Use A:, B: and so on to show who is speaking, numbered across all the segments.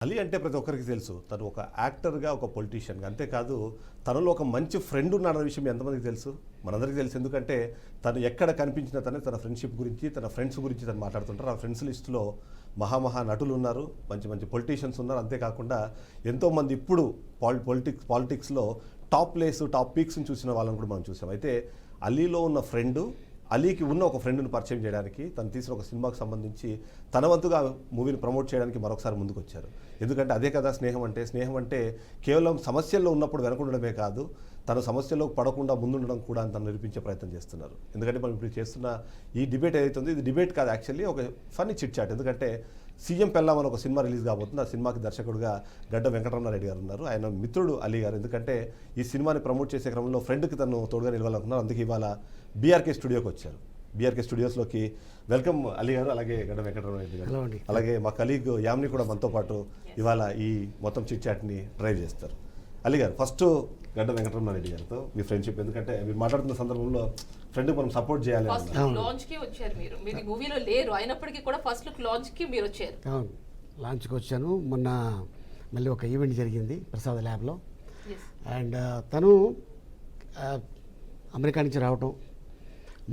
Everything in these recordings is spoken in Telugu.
A: అలీ అంటే ప్రతి ఒక్కరికి తెలుసు తను ఒక యాక్టర్గా ఒక పొలిటీషియన్గా అంతేకాదు తనలో ఒక మంచి ఫ్రెండ్ ఉన్నాడన్న విషయం ఎంతమందికి తెలుసు మనందరికీ తెలుసు ఎందుకంటే తను ఎక్కడ కనిపించినా తన ఫ్రెండ్షిప్ గురించి తన ఫ్రెండ్స్ గురించి తను మాట్లాడుతుంటారు ఆ ఫ్రెండ్స్ లిస్టులో మహా నటులు ఉన్నారు మంచి మంచి పొలిటీషియన్స్ ఉన్నారు అంతేకాకుండా ఎంతోమంది ఇప్పుడు పాలిటిక్స్లో టాప్ పీక్స్ని చూసిన వాళ్ళని కూడా మనం చూసాం అయితే అలీలో ఉన్న ఫ్రెండు అలీకి ఉన్న ఒక ఫ్రెండ్ని పరిచయం చేయడానికి తను తీసిన ఒక సినిమాకు సంబంధించి తన వంతుగా మూవీని ప్రమోట్ చేయడానికి మరొకసారి ముందుకు వచ్చారు ఎందుకంటే అదే కదా స్నేహం అంటే కేవలం సమస్యల్లో ఉన్నప్పుడు వెనకుండడమే కాదు తన సమస్యల్లోకి పడకుండా ముందుండడం కూడా తను నిరూపించే ప్రయత్నం చేస్తున్నారు ఎందుకంటే మనం ఇప్పుడు చేస్తున్న ఈ డిబేట్ ఏదైతుందో ఇది డిబేట్ కాదు యాక్చువల్లీ ఒక ఫన్నీ చిట్ చాట్ ఎందుకంటే సీఎం పెళ్ళాం అని ఒక సినిమా రిలీజ్ కాబోతుంది ఆ సినిమాకి దర్శకుడుగా గడ్డ వెంకటరమణారెడ్డి గారు ఉన్నారు ఆయన మిత్రుడు అలీ గారు ఎందుకంటే ఈ సినిమాని ప్రమోట్ చేసే క్రమంలో ఫ్రెండ్కి తను తోడుగా నిలవాలనుకున్నారు అందుకే ఇవాళ బీఆర్కే స్టూడియోకి వచ్చారు బీఆర్కే స్టూడియోస్లోకి వెల్కమ్ అలీ గారు అలాగే గడ్డ వెంకటరమణారెడ్డి గారు అలాగే మా కలీగ్ యామ్ని కూడా మనతో పాటు ఇవాళ ఈ మొత్తం చిట్ చాట్ని డ్రైవ్ చేస్తారు అలీ గారు ఫస్ట్ గడ్డ వెంకటరమణారెడ్డి గారితో మీ ఫ్రెండ్షిప్ ఎందుకంటే మీరు మాట్లాడుతున్న సందర్భంలో ఫ్రెండ్ మనం సపోర్ట్ చేయాలి
B: లాంచ్ కి వచ్చారు మీరు మూవీలో లేరు అయినప్పటికీ కూడా ఫస్ట్ లుక్ లాంచ్ కి మీరు వచ్చారు
C: అవును లాంచ్కి వచ్చాను మొన్న మళ్ళీ ఒక ఈవెంట్ జరిగింది ప్రసాద్ ల్యాబ్లో అండ్ తను అమెరికా నుంచి రావటం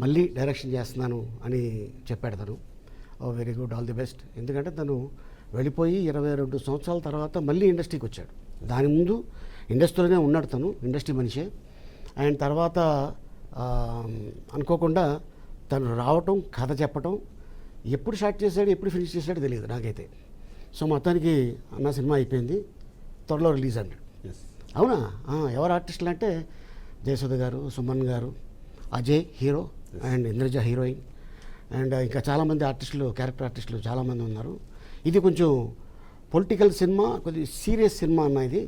C: మళ్ళీ డైరెక్షన్ చేస్తున్నాను అని చెప్పాడు తను very good all the best ఎందుకంటే తను వెళ్ళిపోయి 22 సంవత్సరాల తర్వాత మళ్ళీ ఇండస్ట్రీకి వచ్చాడు దాని ముందు ఇండస్ట్రీలోనే ఉన్నాడు తను ఇండస్ట్రీ మనిషే అండ్ తర్వాత అనుకోకుండా తను రావటం కథ చెప్పటం ఎప్పుడు స్టార్ట్ చేశాడు ఎప్పుడు ఫినిష్ చేశాడో తెలియదు నాకైతే సో మొత్తానికి అన్న సినిమా అయిపోయింది త్వరలో రిలీజ్ అన్నాడు అవునా ఎవరు ఆర్టిస్టులు అంటే జయసుధ గారు సుమన్ గారు Ajay hero and Indraja heroine and ఇంకా చాలామంది ఆర్టిస్టులు క్యారెక్టర్ ఆర్టిస్టులు చాలామంది ఉన్నారు ఇది కొంచెం పొలిటికల్ సినిమా కొద్దిగా సీరియస్ సినిమా అన్న ఇది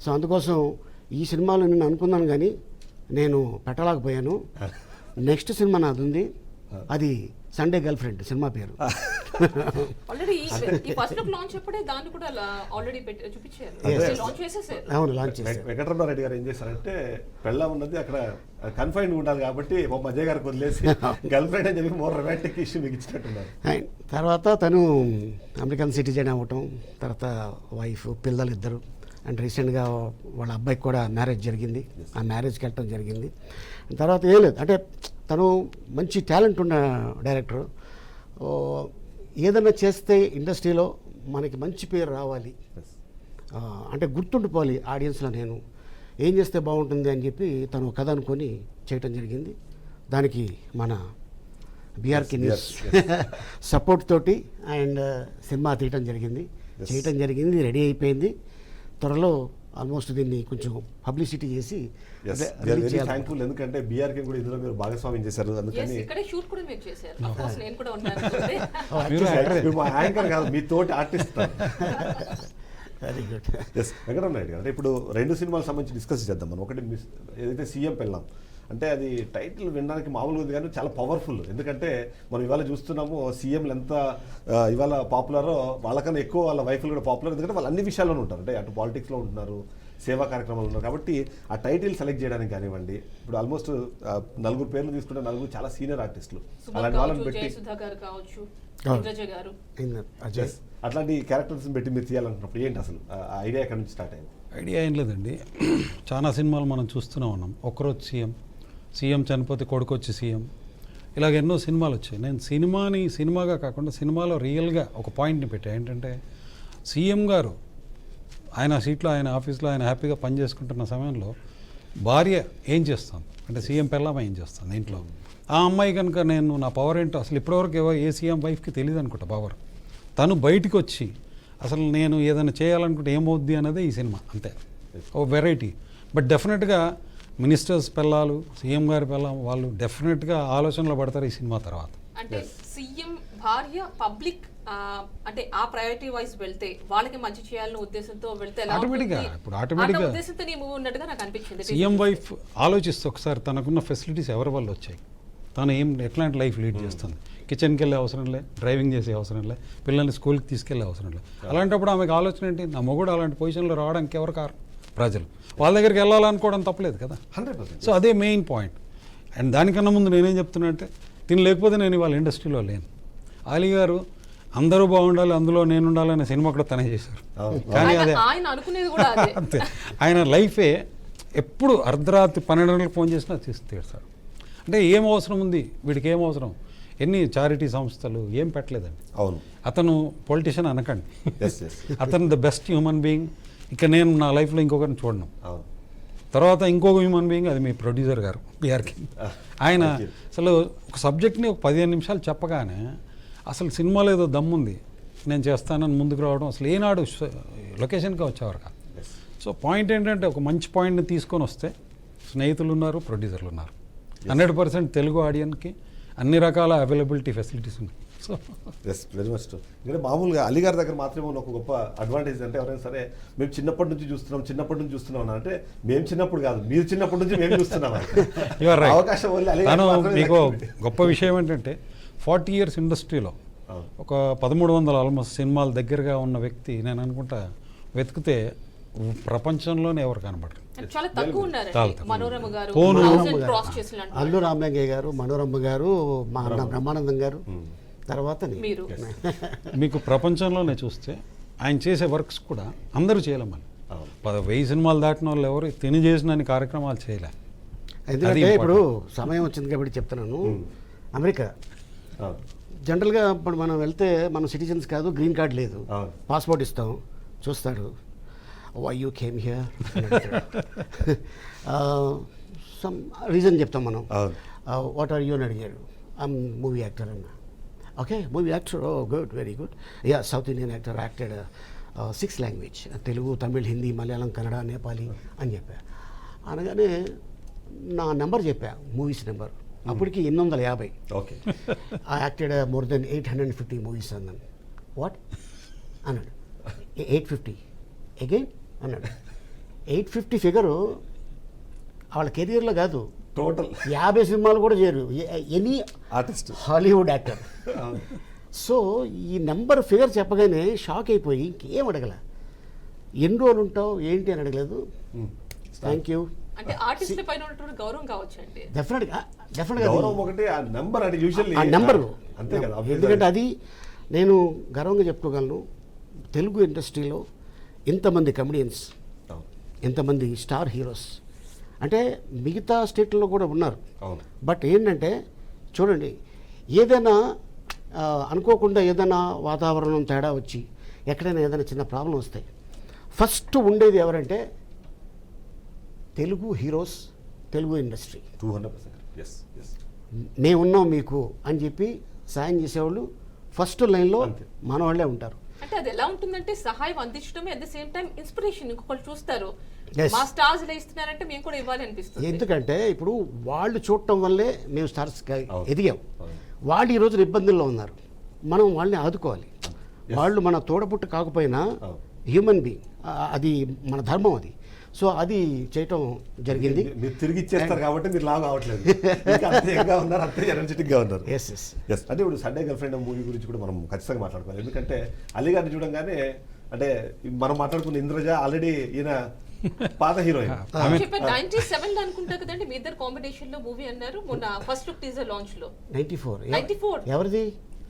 C: సో అందుకోసం ఈ సినిమాలో నేను అనుకున్నాను కానీ నేను పెట్టలేకపోయాను నెక్స్ట్ సినిమా నాది ఉంది అది సండే గర్ల్ ఫ్రెండ్ సినిమా పేరు
B: ఆల్రెడీ ఈ ఫస్ట్ లుక్ లాంచ్ అప్పుడే దాన్ని కూడా ఆల్రెడీ చూపించారు లాంచ్ చేసేసారు
C: అవును లాంచ్ చేశారు
A: వెంకటరమణారెడ్డి గారు ఏం చేశారంటే పెళ్ళం ఉన్నది అక్కడ కన్ఫైన్ ఉండాలి కాబట్టి అజయ్ గారికి వదిలేసి గర్ల్ ఫ్రెండ్ అని చెప్పి మోర్ రొమాంటిక్ ఇష్యూ మీకు ఇచ్చినట్టున్నారు
C: తర్వాత తను అమెరికన్ సిటిజన్ అవ్వటం తర్వాత వైఫ్ పిల్లలు ఇద్దరు అండ్ రీసెంట్గా వాళ్ళ అబ్బాయికి కూడా మ్యారేజ్ జరిగింది ఆ మ్యారేజ్కి వెళ్ళటం జరిగింది తర్వాత ఏం లేదు అంటే తను మంచి టాలెంట్ ఉన్న డైరెక్టర్ ఏదైనా చేస్తే ఇండస్ట్రీలో మనకి మంచి పేరు రావాలి అంటే గుర్తుండిపోవాలి ఆడియన్స్లో నేను ఏం చేస్తే బాగుంటుంది అని చెప్పి తను కథ అనుకొని చేయటం జరిగింది దానికి మన బీఆర్కే న్యూస్ సపోర్ట్ తోటి అండ్ సినిమా చేయటం జరిగింది రెడీ అయిపోయింది త్వరలో ఆల్మోస్ట్ దీన్ని కొంచెం పబ్లిసిటీ చేసి
A: థ్యాంక్ఫుల్ ఎందుకంటే బీఆర్కే కూడా ఇందులో మీరు భాగస్వామ్యం చేశారు అందుకని
B: షూట్ కూడా మీరు చేశారు నేను కూడా
A: యాంకర్ కాదు మీ తోటి ఆర్టిస్ట్
C: వెరీ గుడ్
A: వెంకటరమణారెడ్డి గారు అంటే ఇప్పుడు 2 సినిమాలకు సంబంధించి డిస్కస్ చేద్దాం మనం ఒకటి ఏదైతే సీఎం పెళ్ళాం అంటే అది టైటిల్ వినడానికి మామూలుగా ఉంది కానీ చాలా పవర్ఫుల్ ఎందుకంటే మనం ఇవాళ చూస్తున్నాము సీఎంలు ఎంత ఇవాళ పాపులరో వాళ్ళకన్నా ఎక్కువ వాళ్ళ వైఫ్లు కూడా పాపులర్ ఎందుకంటే వాళ్ళు అన్ని విషయాల్లోనే ఉంటారు అంటే అటు పాలిటిక్స్లో ఉంటున్నారు సేవా కార్యక్రమాలు ఉన్నారు కాబట్టి ఆ టైటిల్ సెలెక్ట్ చేయడానికి కానివ్వండి ఇప్పుడు ఆల్మోస్ట్ 4 పేర్లు తీసుకుంటే 4 చాలా సీనియర్ ఆర్టిస్టులు అలాంటి వాళ్ళని పెట్టి అట్లాంటి క్యారెక్టర్స్ పెట్టి మీరు తీయాలనుకున్నప్పుడు ఏంటి అసలు ఐడియా ఎక్కడి నుంచి స్టార్ట్ అయింది
D: ఐడియా ఏం లేదండి చాలా సినిమాలు మనం చూస్తూనే ఉన్నాం ఒక్కరోజు సీఎం చనిపోతే కొడుకు వచ్చి సీఎం ఇలాగ ఎన్నో సినిమాలు వచ్చాయి నేను సినిమాగా కాకుండా సినిమాలో రియల్గా ఒక పాయింట్ని పెట్టా ఏంటంటే సీఎం గారు ఆయన సీట్లో ఆయన ఆఫీస్లో ఆయన హ్యాపీగా పనిచేసుకుంటున్న సమయంలో భార్య ఏం చేస్తాను అంటే సీఎం పెళ్ళామ ఏం చేస్తాను ఇంట్లో ఆ అమ్మాయి కనుక నేను నా పవర్ ఏంటో అసలు ఇప్పటివరకు ఏ సీఎం వైఫ్కి తెలియదు అనుకుంటా పవర్ తను బయటికి వచ్చి అసలు నేను ఏదైనా చేయాలనుకుంటే ఏమవుద్ది అన్నదే ఈ సినిమా అంతే ఓ వెరైటీ బట్ డెఫినెట్గా మినిస్టర్స్ పిల్లలు సీఎం గారి పిల్లలు వాళ్ళు డెఫినెట్గా ఆలోచనలో పడతారు ఈ సినిమా తర్వాత
B: అంటే సీఎం భార్య పబ్లిక్ అంటే ఆ ప్రయారిటీ వైజ్ వెళ్తే వాళ్ళకి మంచి చేయాలనే ఉద్దేశంతో వెళ్తే
D: ఆటోమేటిక్గా
B: ఉద్దేశంతో నీ మూవీ ఉన్నట్టుగా నాకు అనిపించింది
D: సీఎం వైఫ్ ఆలోచిస్తే ఒకసారి తనకున్న ఫెసిలిటీస్ ఎవరి వల్ల వచ్చాయి తను ఎట్లాంటి లైఫ్ లీడ్ చేస్తుంది కిచెన్కి వెళ్ళే అవసరం లే డ్రైవింగ్ చేసే అవసరం లే పిల్లల్ని స్కూల్కి తీసుకెళ్లే అవసరం లే అలాంటప్పుడు ఆమెకు ఆలోచన ఏంటి నా మొగుడు అలాంటి పొజిషన్లో రావడానికి ఎవరు కారు ప్రజలు వాళ్ళ దగ్గరికి వెళ్ళాలనుకోవడం తప్పలేదు కదా
A: 100%.
D: సో అదే మెయిన్ పాయింట్ అండ్ దానికన్నా ముందు నేనేం చెప్తున్నా అంటే తిని లేకపోతే నేను ఇవాళ ఇండస్ట్రీలో లేను అలీ గారు అందరూ బాగుండాలి అందులో నేను ఉండాలనే సినిమా కూడా తనే చేశారు. కానీ అదే
B: ఆయన అనుకునేది కూడా అదే.
D: అంతే, ఆయన లైఫే ఎప్పుడు అర్ధరాత్రి 12 గంటలకు ఫోన్ చేసినా తీస్తాడు సార్. అంటే ఏం అవసరం ఉంది వీడికి, ఏం అవసరం, ఎన్ని చారిటీ సంస్థలు ఏం పెట్టలేదండి.
A: అవును.
D: అతను పొలిటీషియన్ అనకండి,
A: Yes, yes.
D: అతను ద బెస్ట్ హ్యూమన్ బీయింగ్. ఇక నేను నా లైఫ్లో ఇంకొకరిని చూడను.
A: అవును.
D: తర్వాత ఇంకొక హ్యూమన్ బీయింగ్, అది మీ ప్రొడ్యూసర్ గారు పిఆర్కి. ఆయన
A: thank you.
D: అసలు ఒక సబ్జెక్ట్ని ఒక 15 నిమిషాలు చెప్పగానే అసలు సినిమాలో ఏదో దమ్ముంది, నేను చేస్తానని ముందుకు రావడం, అసలు ఏనాడు లొకేషన్గా వచ్చేవారు కాదు.
A: Yes.
D: సో పాయింట్ ఏంటంటే ఒక మంచి పాయింట్ని తీసుకొని వస్తే స్నేహితులు ఉన్నారు, ప్రొడ్యూసర్లు ఉన్నారు. 100% తెలుగు ఆడియన్కి అన్ని రకాల అవైలబిలిటీ ఫెసిలిటీస్ ఉన్నాయి. So
A: yes, very much true. ఎందుకంటే మామూలుగా అలీ గారి దగ్గర మాత్రమే ఉన్న ఒక గొప్ప అడ్వాంటేజ్ అంటే ఎవరైనా సరే మేము చిన్నప్పటి నుంచి చూస్తున్నాం అంటే మేము చిన్నప్పుడు కాదు, మీరు చిన్నప్పటి నుంచి మేము చూస్తున్నాం.
D: You are right.
A: అవకాశం వల్ల అలీ గారికి
D: తను
A: మాత్రమే
D: మీకు
A: దక్కింది.
D: గొప్ప విషయం ఏంటంటే 40 ఇయర్స్ ఇండస్ట్రీలో
A: అవును.
D: ఒక 1300 ఆల్మోస్ట్ సినిమాల దగ్గరగా ఉన్న వ్యక్తి, నేను అనుకుంటా వెతికితే ప్రపంచంలోనే ఎవరు కనబడరు.
B: చాలా తక్కువ ఉన్నారండి.
D: చాలా తక్కువ.
B: మనోరమ గారు
D: పోను.
B: 1000 క్రాస్ చేసిన
C: అల్లు రామలింగయ్య గారు, మనోరమ్మ గారు, మా అన్న బ్రహ్మానందం గారు, తర్వాత నేను.
B: మీరు
D: మీకు ప్రపంచంలోనే చూస్తే ఆయన చేసే వర్క్స్ కూడా అందరూ చేయలేమని.
A: అవును.
D: 1000 సినిమాలు దాటిన వాళ్ళు ఎవరు తిని చేసిన కార్యక్రమాలు చేయలే.
C: ఎందుకంటే
D: అది
C: ఇప్పుడు సమయం వచ్చింది కాబట్టి చెప్తున్నాను. అమెరికా
A: అవును.
C: జనరల్గా ఇప్పుడు మనం వెళ్తే మనం సిటిజన్స్ కాదు, గ్రీన్ కార్డ్ లేదు,
A: అవును.
C: పాస్పోర్ట్ ఇస్తాం, చూస్తాడు, why you came here, some reason చెప్తాం మనం,
A: అవును.
C: వాట్ ఆర్ యూ అని అడిగాడు, ఐమ్ మూవీ యాక్టర్ అన్న. Okay, movie actor, oh good, very good, yeah south Indian actor, acted 6 language, Telugu, Tamil, Hindi, Malayalam, Kannada, Nepali అని చెప్పా. అనగానే నా నెంబర్ చెప్పా, మూవీస్ నెంబర్, అప్పటికి 850.
A: Okay.
C: I acted more than 850 movies అన్నాను. వాట్ అన్నాడు. 850 అగైన్ అన్నాడు. 850 ఫిగరు వాళ్ళ కెరియర్లో కాదు,
A: టోటల్
C: 50 సినిమాలు కూడా చేయరు any
A: artist.
C: Hollywood actor. So ఈ నెంబర్ ఫిగర్ చెప్పగానే షాక్ అయిపోయి ఇంకేం అడగల. ఎన్ని రోజులు ఉంటావు ఏంటి అని అడగలేదు. Thank you.
B: అంటే ఆర్టిస్ట్ల పైన ఉన్నటువంటి గౌరవం కావచ్చు అండి.
C: డెఫినెట్గా
A: గౌరవం ఒకటి, ఆ నెంబర్ అంటే యూజువల్లీ
C: ఆ నెంబరు
A: అంతే కదా.
C: ఎందుకంటే అది నేను గర్వంగా చెప్పుకోగలను. తెలుగు ఇండస్ట్రీలో ఇంతమంది కమెడియన్స్,
A: అవును.
C: ఎంతమంది స్టార్ హీరోస్ అంటే మిగతా స్టేట్లలో కూడా ఉన్నారు.
A: అవును.
C: బట్ ఏంటంటే చూడండి, ఏదైనా అనుకోకుండా ఏదైనా వాతావరణం తేడా వచ్చి ఎక్కడైనా ఏదైనా చిన్న ప్రాబ్లం వస్తాయి, ఫస్ట్ ఉండేది ఎవరంటే Telugu heroes, Telugu industry.
A: 200%. Yes, yes.
C: మేమున్నాం మీకు అని చెప్పి సాయం చేసేవాళ్ళు ఫస్ట్ లైన్లో
A: అంతే.
C: మన వాళ్ళే ఉంటారు.
B: అంటే అది ఎలా ఉంటుందంటే సహాయం అందించడమే, at the same time inspiration. ఇంకొకళ్ళు చూస్తారు,
C: Yes.
B: మా స్టార్స్ ఇలా ఇస్తున్నారంటే మేము కూడా ఇవ్వాలి అనిపిస్తుంది.
C: ఎందుకంటే ఇప్పుడు వాళ్ళు చూడటం వల్లే మేము స్టార్స్
A: అవును.
C: ఎదిగాం.
A: అవును.
C: వాళ్ళు ఈ రోజున ఇబ్బందుల్లో ఉన్నారు, మనం వాళ్ళని ఆదుకోవాలి. వాళ్ళు మన తోడపుట్టు కాకపోయినా
A: అవును.
C: హ్యూమన్ బీయింగ్, అది మన ధర్మం అది. సో అది చేయటం జరిగింది.
A: మీరు తిరిగి ఇచ్చేస్తారు కాబట్టి మీరు లాగా కావట్లేదు. ఇంకా అంతే యంగ్గా ఉన్నారు, అంతే ఎనర్జెటిక్గా ఉన్నారు.
C: Yes yes
A: yes. అంటే ఇప్పుడు సండే గర్ల్ ఫ్రెండ్ మూవీ గురించి కూడా మనం ఖచ్చితంగా మాట్లాడుకోవాలి. ఎందుకంటే అలీ గారిని చూడంగానే, అంటే మనం మాట్లాడుకున్న ఇంద్రజ ఆల్రెడీ ఈయన పాత హీరోయిన్.
B: చెప్పారు 97 అనుకుంటా కదండి మీ ఇద్దరు కాంబినేషన్ లో మూవీ అన్నారు మొన్న ఫస్ట్ లుక్ టీజర్ లాంచ్ లో.
C: 94 ఎవరిది?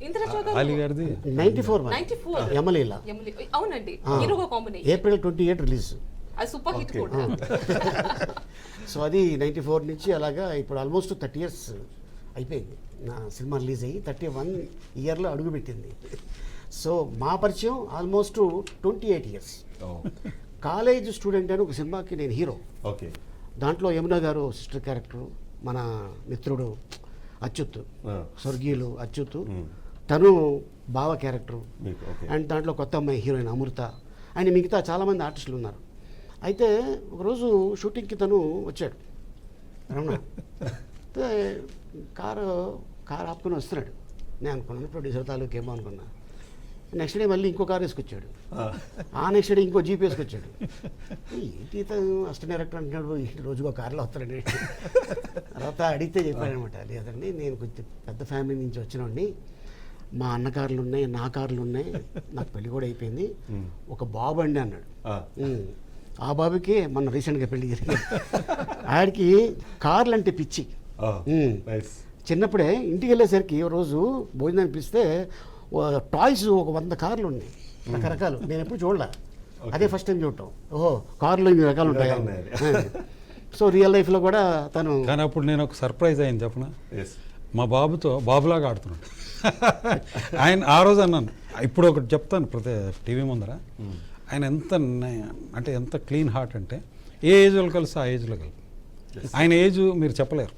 B: ఇంద్రజ
D: అలీ గారిది
C: 94
B: 94
C: యమలీల,
B: అవునండి, హీరోగా కాంబినేషన్.
C: April 28 release.
B: అది సూపర్ హిట్
A: Okay.
B: కూడా.
C: సో అది 94 నుంచి అలాగా ఇప్పుడు ఆల్మోస్ట్ 30 ఇయర్స్ అయిపోయింది నా సినిమా రిలీజ్ అయ్యి. 31 ఇయర్లో అడుగుపెట్టింది. సో మా పరిచయం ఆల్మోస్ట్ 28 ఇయర్స్. కాలేజ్ స్టూడెంట్ అని ఒక సినిమాకి నేను హీరో.
A: ఓకే.
C: దాంట్లో యమున గారు సిస్టర్ క్యారెక్టరు, మన మిత్రుడు అచ్యుత్, స్వర్గీయులు అచ్యుత్, తను బావ క్యారెక్టరు.
A: మీకు ఓకే.
C: అండ్ దాంట్లో కొత్త అమ్మాయి హీరోయిన్ అమృత, అండ్ మిగతా చాలామంది ఆర్టిస్టులు ఉన్నారు. అయితే ఒకరోజు షూటింగ్కి తను వచ్చాడు రమణ. అయితే కారు ఆపుకొని వస్తున్నాడు. నేను అనుకున్నాను ప్రొడ్యూసర్ తాలూకు ఏమో అనుకున్నా. నెక్స్ట్ డే మళ్ళీ ఇంకో కారు వేసుకొచ్చాడు. ఆ నెక్స్ట్ డే ఇంకో జీప్ వేసుకొచ్చాడు. ఏంటి ఇతను అసిస్టెంట్ డైరెక్టర్ అంటున్నాడు, రోజుకో కారులో వస్తాడండి. తర్వాత అడిగితే చెప్పాడనమాట, లేదండి నేను కొంచెం పెద్ద ఫ్యామిలీ నుంచి వచ్చినోడిని, మా అన్న కార్లు ఉన్నాయి, నా కార్లు ఉన్నాయి, నాకు పెళ్లి కూడా అయిపోయింది, ఒక బాబు అండి అన్నాడు. ఆ బాబుకి మొన్న రీసెంట్గా పెళ్లి జరిగింది. ఆడికి కార్లు అంటే పిచ్చి. చిన్నప్పుడే ఇంటికి వెళ్ళేసరికి రోజు భోజనాన్ని పిలిస్తే టాయ్స్ ఒక 100 కార్లు ఉన్నాయి రకరకాలు. నేను ఎప్పుడు చూడలే, అదే ఫస్ట్ టైం చూడటం. ఓహో, కార్లు ఇన్ని రకాలు ఉంటాయి. సో రియల్ లైఫ్లో కూడా తను.
D: కానీ అప్పుడు నేను ఒక సర్ప్రైజ్ అయింది చెప్పనా,
A: ఎస్
D: మా బాబుతో బాబులాగా ఆడుతున్నాడు. ఆయన ఆ రోజు అన్నాను, ఇప్పుడు ఒకటి చెప్తాను ప్రతి టీవీ ముందర, ఆయన అంటే ఎంత క్లీన్ హార్ట్ అంటే ఏ ఏజ్లో కలిసి ఆ ఏజ్లో కలిసి ఆయన ఏజ్ మీరు చెప్పలేరు.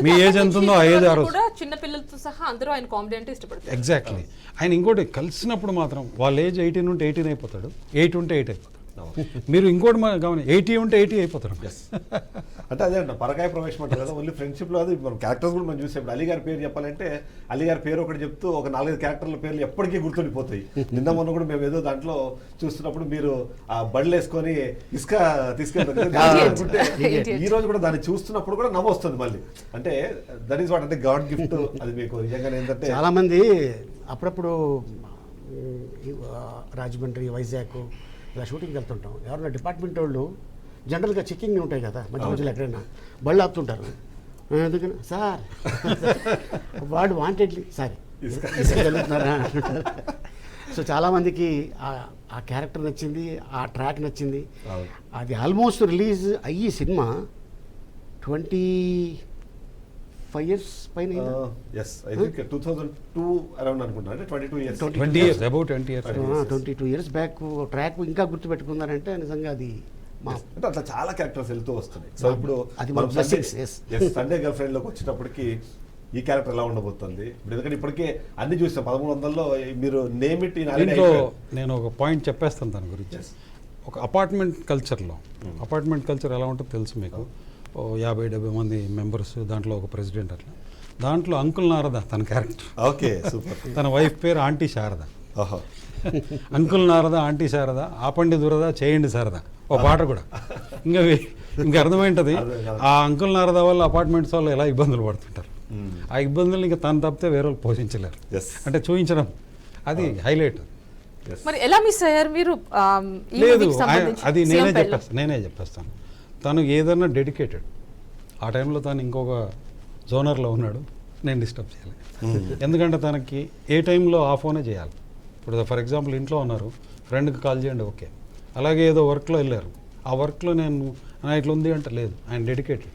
D: మీ ఏజ్ ఎంత ఉందో ఆ ఏజ్ ఆ రోజు
B: కూడా చిన్న పిల్లలతో సహా అందరూ ఆయన కామెడీ అంటే ఇష్టపడతారు.
D: ఎగ్జాక్ట్లీ. ఆయన ఇంకోటి కలిసినప్పుడు మాత్రం వాళ్ళ ఏజ్ 18 ఉంటే 18 అయిపోతాడు, 8 ఉంటే 8 అయిపోతాడు. మీరు ఇంకోటి గమని 80 ఉంటే 80 అయిపోతారు.
A: అంటే అదే అంట పరకాయ ప్రవేశం అంటారు కదా, ఓన్లీ ఫ్రెండ్షిప్లో అది మనం క్యారెక్టర్స్ కూడా మనం చూసేప్పుడు అలీ గారి పేరు చెప్పాలంటే అలీ గారి పేరు ఒకటి చెప్తూ ఒక 4-5 క్యారెక్టర్ల పేర్లు ఎప్పటికీ గుర్తుండిపోతాయి. నిన్న మొన్న కూడా మేము ఏదో దాంట్లో చూస్తున్నప్పుడు మీరు ఆ బళ్ళు వేసుకొని ఇసుక తీసుకెళ్తుంటే ఈ రోజు కూడా దాన్ని చూస్తున్నప్పుడు కూడా నవ్వొస్తుంది మళ్ళీ. అంటే దట్ ఈస్ వాట్ అంటే గాడ్ గిఫ్ట్. అది మీకు నిజంగా ఏంటంటే
C: చాలామంది అప్పుడప్పుడు రాజమండ్రి, వైజాగ్ ఇలా షూటింగ్కి వెళ్తుంటాం. ఎవరైనా డిపార్ట్మెంట్ వాళ్ళు జనరల్గా చెక్కింగ్ ఉంటాయి కదా, మధ్య మధ్యలో ఎక్కడైనా బళ్ళు ఆపుతుంటారు. ఎందుకని సార్ వాడు వాంటెడ్లీ సారీ వెళ్తున్నారా అంటుంటారు. సో చాలామందికి ఆ క్యారెక్టర్ నచ్చింది, ఆ ట్రాక్ నచ్చింది. అది ఆల్మోస్ట్ రిలీజ్ అయ్యి సినిమా 25 years పైన.
A: yes I think 2002 అరౌండ్ అనుకుంటా, అంటే 22 years.
D: 20 years, about 20 years.
C: 22 years back track ఇంకా గుర్తుపెట్టుకున్నారంటే నిజంగా అది
A: అంటే అట్లా చాలా క్యారెక్టర్స్ వెళ్తూ వస్తున్నాయి. సో ఇప్పుడు
C: అది మన blessings, yes.
A: Sunday girl friend లోకి వచ్చేటప్పటికి ఈ క్యారెక్టర్ ఎలా ఉండబోతుంది ఇప్పుడు, ఎందుకంటే ఇప్పటికే అన్ని చూసాం 1300లో మీరు నేమ్ ఇట్.
D: దీంట్లో నేను ఒక పాయింట్ చెప్పేస్తాను దాని గురించి. ఒక అపార్ట్మెంట్ కల్చర్లో అపార్ట్మెంట్ కల్చర్ ఎలా ఉంటుందో తెలుసు మీకు. 50-70 మంది మెంబర్స్, దాంట్లో ఒక ప్రెసిడెంట్, అట్లా. దాంట్లో అంకుల్ నారద తన క్యారెక్టర్.
A: Okay, super.
D: తన వైఫ్ పేరు aunty Sharada. Uncle Narada, aunty Sharada, ఆపండి దురద, చేయండి శారద, ఓ పాట కూడా. ఇంకా అర్థమైంటుంది ఆ అంకుల్ నారద వల్ల అపార్ట్మెంట్స్ వాళ్ళు ఎలా ఇబ్బందులు పడుతుంటారు. ఆ ఇబ్బందులు ఇంకా తను తప్పితే వేరే వాళ్ళు పోషించలేరు. అంటే చూపించడం అది హైలైట్.
B: మరి ఎలా మిస్ అయ్యారు మీరు?
D: లేదు, అది నేనే చెప్పేస్తాను. తను ఏదన్నా డెడికేటెడ్. ఆ టైంలో తను ఇంకొక జోనర్లో ఉన్నాడు, నేను డిస్టర్బ్ చేయాలి. ఎందుకంటే తనకి ఏ టైంలో ఆ ఫోనే చేయాలి. ఇప్పుడు ఫర్ ఎగ్జాంపుల్ ఇంట్లో ఉన్నారు, ఫ్రెండ్కి కాల్ చేయండి, ఓకే. అలాగే ఏదో వర్క్లో వెళ్ళారు, ఆ వర్క్లో నేను ఇట్లా ఉంది అంటే లేదు, ఆయన డెడికేటెడ్.